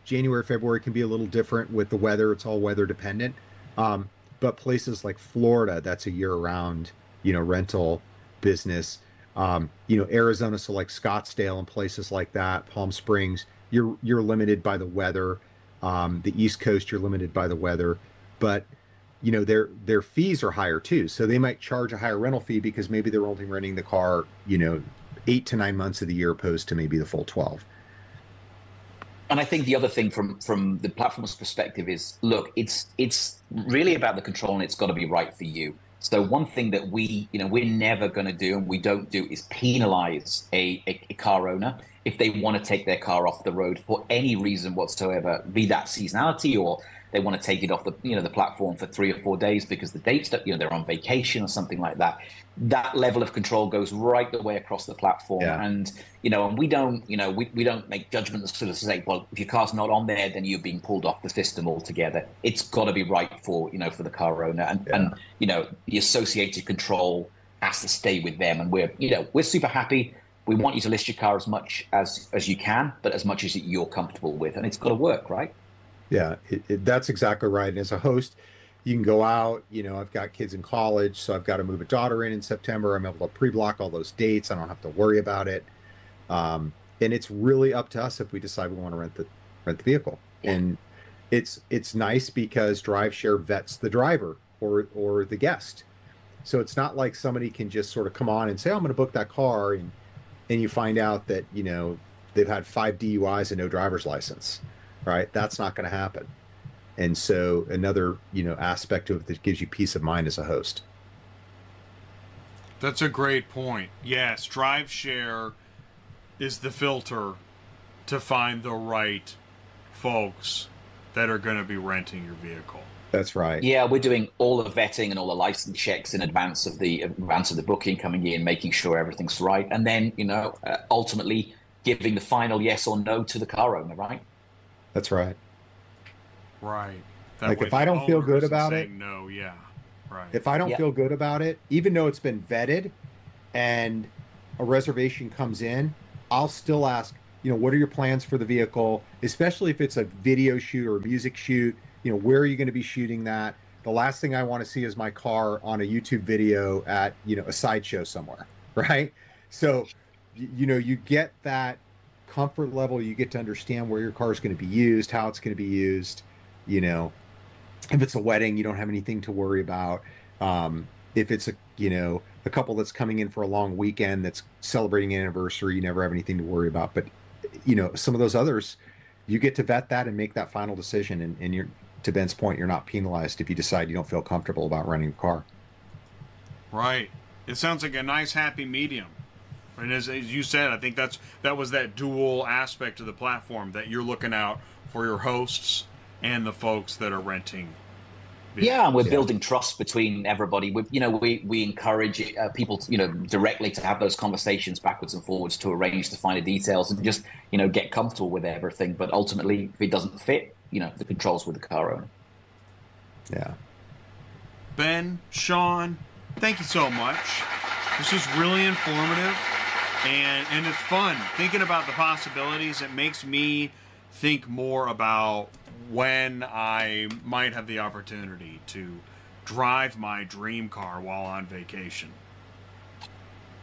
January, February can be a little different with the weather. It's all weather dependent. But places like Florida, that's a year-round, rental business. Arizona, so like Scottsdale and places like that, Palm Springs, you're limited by the weather. The East Coast, you're limited by the weather. But their fees are higher too. So they might charge a higher rental fee because maybe they're only renting the car, 8 to 9 months of the year opposed to maybe the full 12. And I think the other thing from the platform's perspective is, look, it's really about the control, and it's got to be right for you. So one thing that we're never going to do, and we don't do, is penalize a car owner if they want to take their car off the road for any reason whatsoever, be that seasonality, or they want to take it off the platform for 3 or 4 days because the dates that they're on vacation or something like that. That level of control goes right the way across the platform. Yeah. And and we don't we don't make judgments sort of say, well, if your car's not on there, then you're being pulled off the system altogether. It's got to be right for for the car owner, and the associated control has to stay with them. And we're super happy. We want you to list your car as much as you can, but as much as you're comfortable with, and it's got to work, right? Yeah, that's exactly right. And as a host, you can go out, I've got kids in college, so I've got to move a daughter in September. I'm able to pre-block all those dates. I don't have to worry about it. And it's really up to us if we decide we want to rent the vehicle. Yeah. And it's nice because DriveShare vets the driver or the guest. So it's not like somebody can just sort of come on and say, oh, I'm going to book that car. And you find out that, they've had 5 DUIs and no driver's license. Right? That's not going to happen. And so another, aspect of it that gives you peace of mind as a host. That's a great point. Yes, DriveShare is the filter to find the right folks that are going to be renting your vehicle. That's right. Yeah, we're doing all the vetting and all the license checks in advance of the booking coming in, making sure everything's right, and then ultimately giving the final yes or no to the car owner, right? That's right. Right. Like if I don't feel good about it, no, yeah, right. If I don't feel good about it, even though it's been vetted and a reservation comes in, I'll still ask, what are your plans for the vehicle? Especially if it's a video shoot or a music shoot, where are you going to be shooting that? The last thing I want to see is my car on a YouTube video at, a sideshow somewhere, right? So, you get that comfort level, you get to understand where your car is going to be used, how it's going to be used. If it's a wedding, you don't have anything to worry about. If it's a couple that's coming in for a long weekend that's celebrating an anniversary, you never have anything to worry about. But some of those others, you get to vet that and make that final decision. And you're, to Ben's point, you're not penalized if you decide you don't feel comfortable about renting a car. Right. It sounds like a nice happy medium. And as you said, I think that was that dual aspect of the platform, that you're looking out for your hosts and the folks that are renting Yeah, and we're building trust between everybody. We encourage people to, directly to have those conversations backwards and forwards to arrange the finer details and just, get comfortable with everything. But ultimately, if it doesn't fit, the controls with the car owner. Yeah. Ben, Sean, thank you so much. This was really informative, and it's fun thinking about the possibilities. It makes me think more about when I might have the opportunity to drive my dream car while on vacation.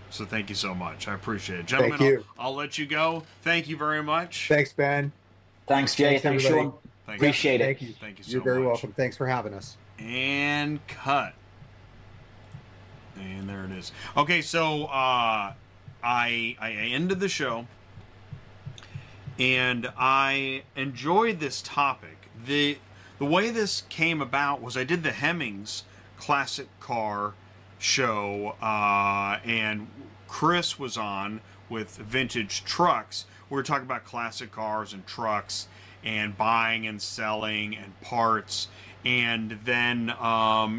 So thank you so much. I appreciate it. Gentlemen, Thank you. I'll let you go. Thank you very much. Thanks, Ben. Thanks, Jay. Thanks, Sean. Appreciate it. Thank you. Thank you so much. You're very welcome. Thanks for having us. And cut. And there it is. Okay, so I ended the show, and I enjoyed this topic. The way this came about was I did the Hemmings classic car show, and Chris was on with Vintage Trucks. We were talking about classic cars and trucks and buying and selling and parts. And then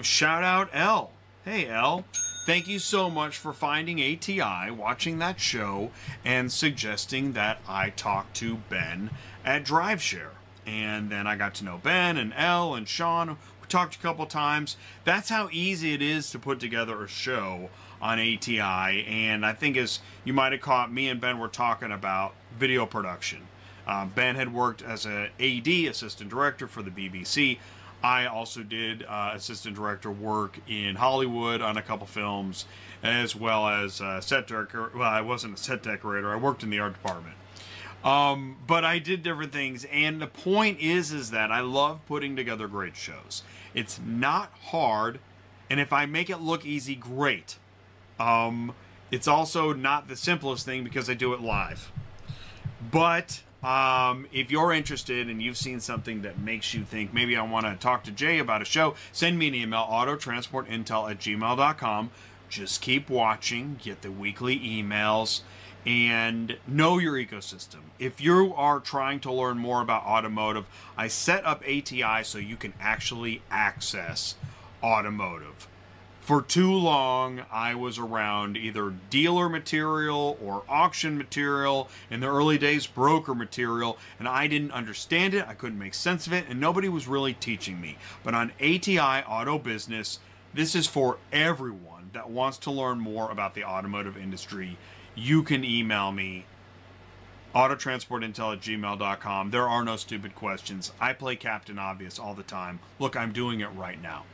shout out Elle. Hey, Elle. Thank you so much for finding ATI, watching that show, and suggesting that I talk to Ben at DriveShare. And then I got to know Ben and Elle and Sean. We talked a couple times. That's how easy it is to put together a show on ATI. And I think, as you might have caught, me and Ben were talking about video production. Ben had worked as an AD, assistant director, for the BBC. I also did assistant director work in Hollywood on a couple films, as well as set decorator. Well, I wasn't a set decorator. I worked in the art department. But I did different things, and the point is that I love putting together great shows. It's not hard, and if I make it look easy, great. It's also not the simplest thing because I do it live. But if you're interested and you've seen something that makes you think maybe I want to talk to Jay about a show, send me an email, autotransportintel@gmail.com. Just keep watching, get the weekly emails, and know your ecosystem. If you are trying to learn more about automotive, I set up ATI so you can actually access automotive. For too long, I was around either dealer material or auction material, in the early days, broker material, and I didn't understand it, I couldn't make sense of it, and nobody was really teaching me. But on ATI Auto Business, this is for everyone that wants to learn more about the automotive industry. You can email me, autotransportintel@gmail.com. There are no stupid questions. I play Captain Obvious all the time. Look, I'm doing it right now.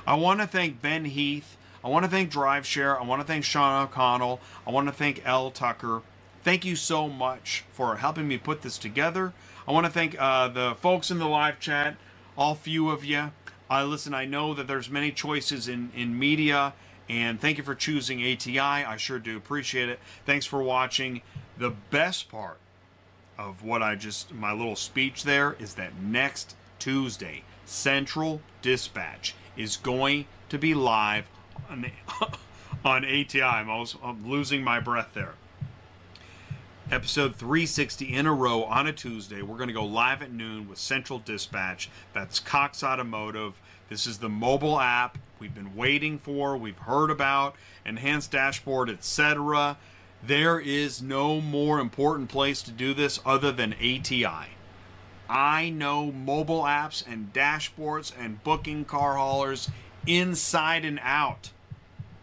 I want to thank Ben Heath. I want to thank DriveShare. I want to thank Sean O'Connell. I want to thank Elle Tucker. Thank you so much for helping me put this together. I want to thank the folks in the live chat, all few of you. Listen, I know that there's many choices in media, and thank you for choosing ATI. I sure do appreciate it. Thanks for watching. The best part of what my little speech there is that next Tuesday, Central Dispatch is going to be live on ATI. I'm losing my breath there. Episode 360 in a row on a Tuesday. We're going to go live at noon with Central Dispatch. That's Cox Automotive. This is the mobile app we've been waiting for, we've heard about, enhanced dashboard, etc. There is no more important place to do this other than ATI. I know mobile apps and dashboards and booking car haulers inside and out.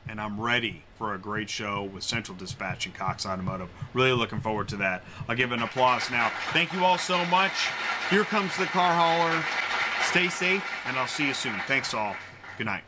And I'm ready for a great show with Central Dispatch and Cox Automotive. Really looking forward to that. I'll give an applause now. Thank you all so much. Here comes the car hauler. Stay safe, and I'll see you soon. Thanks all. Good night.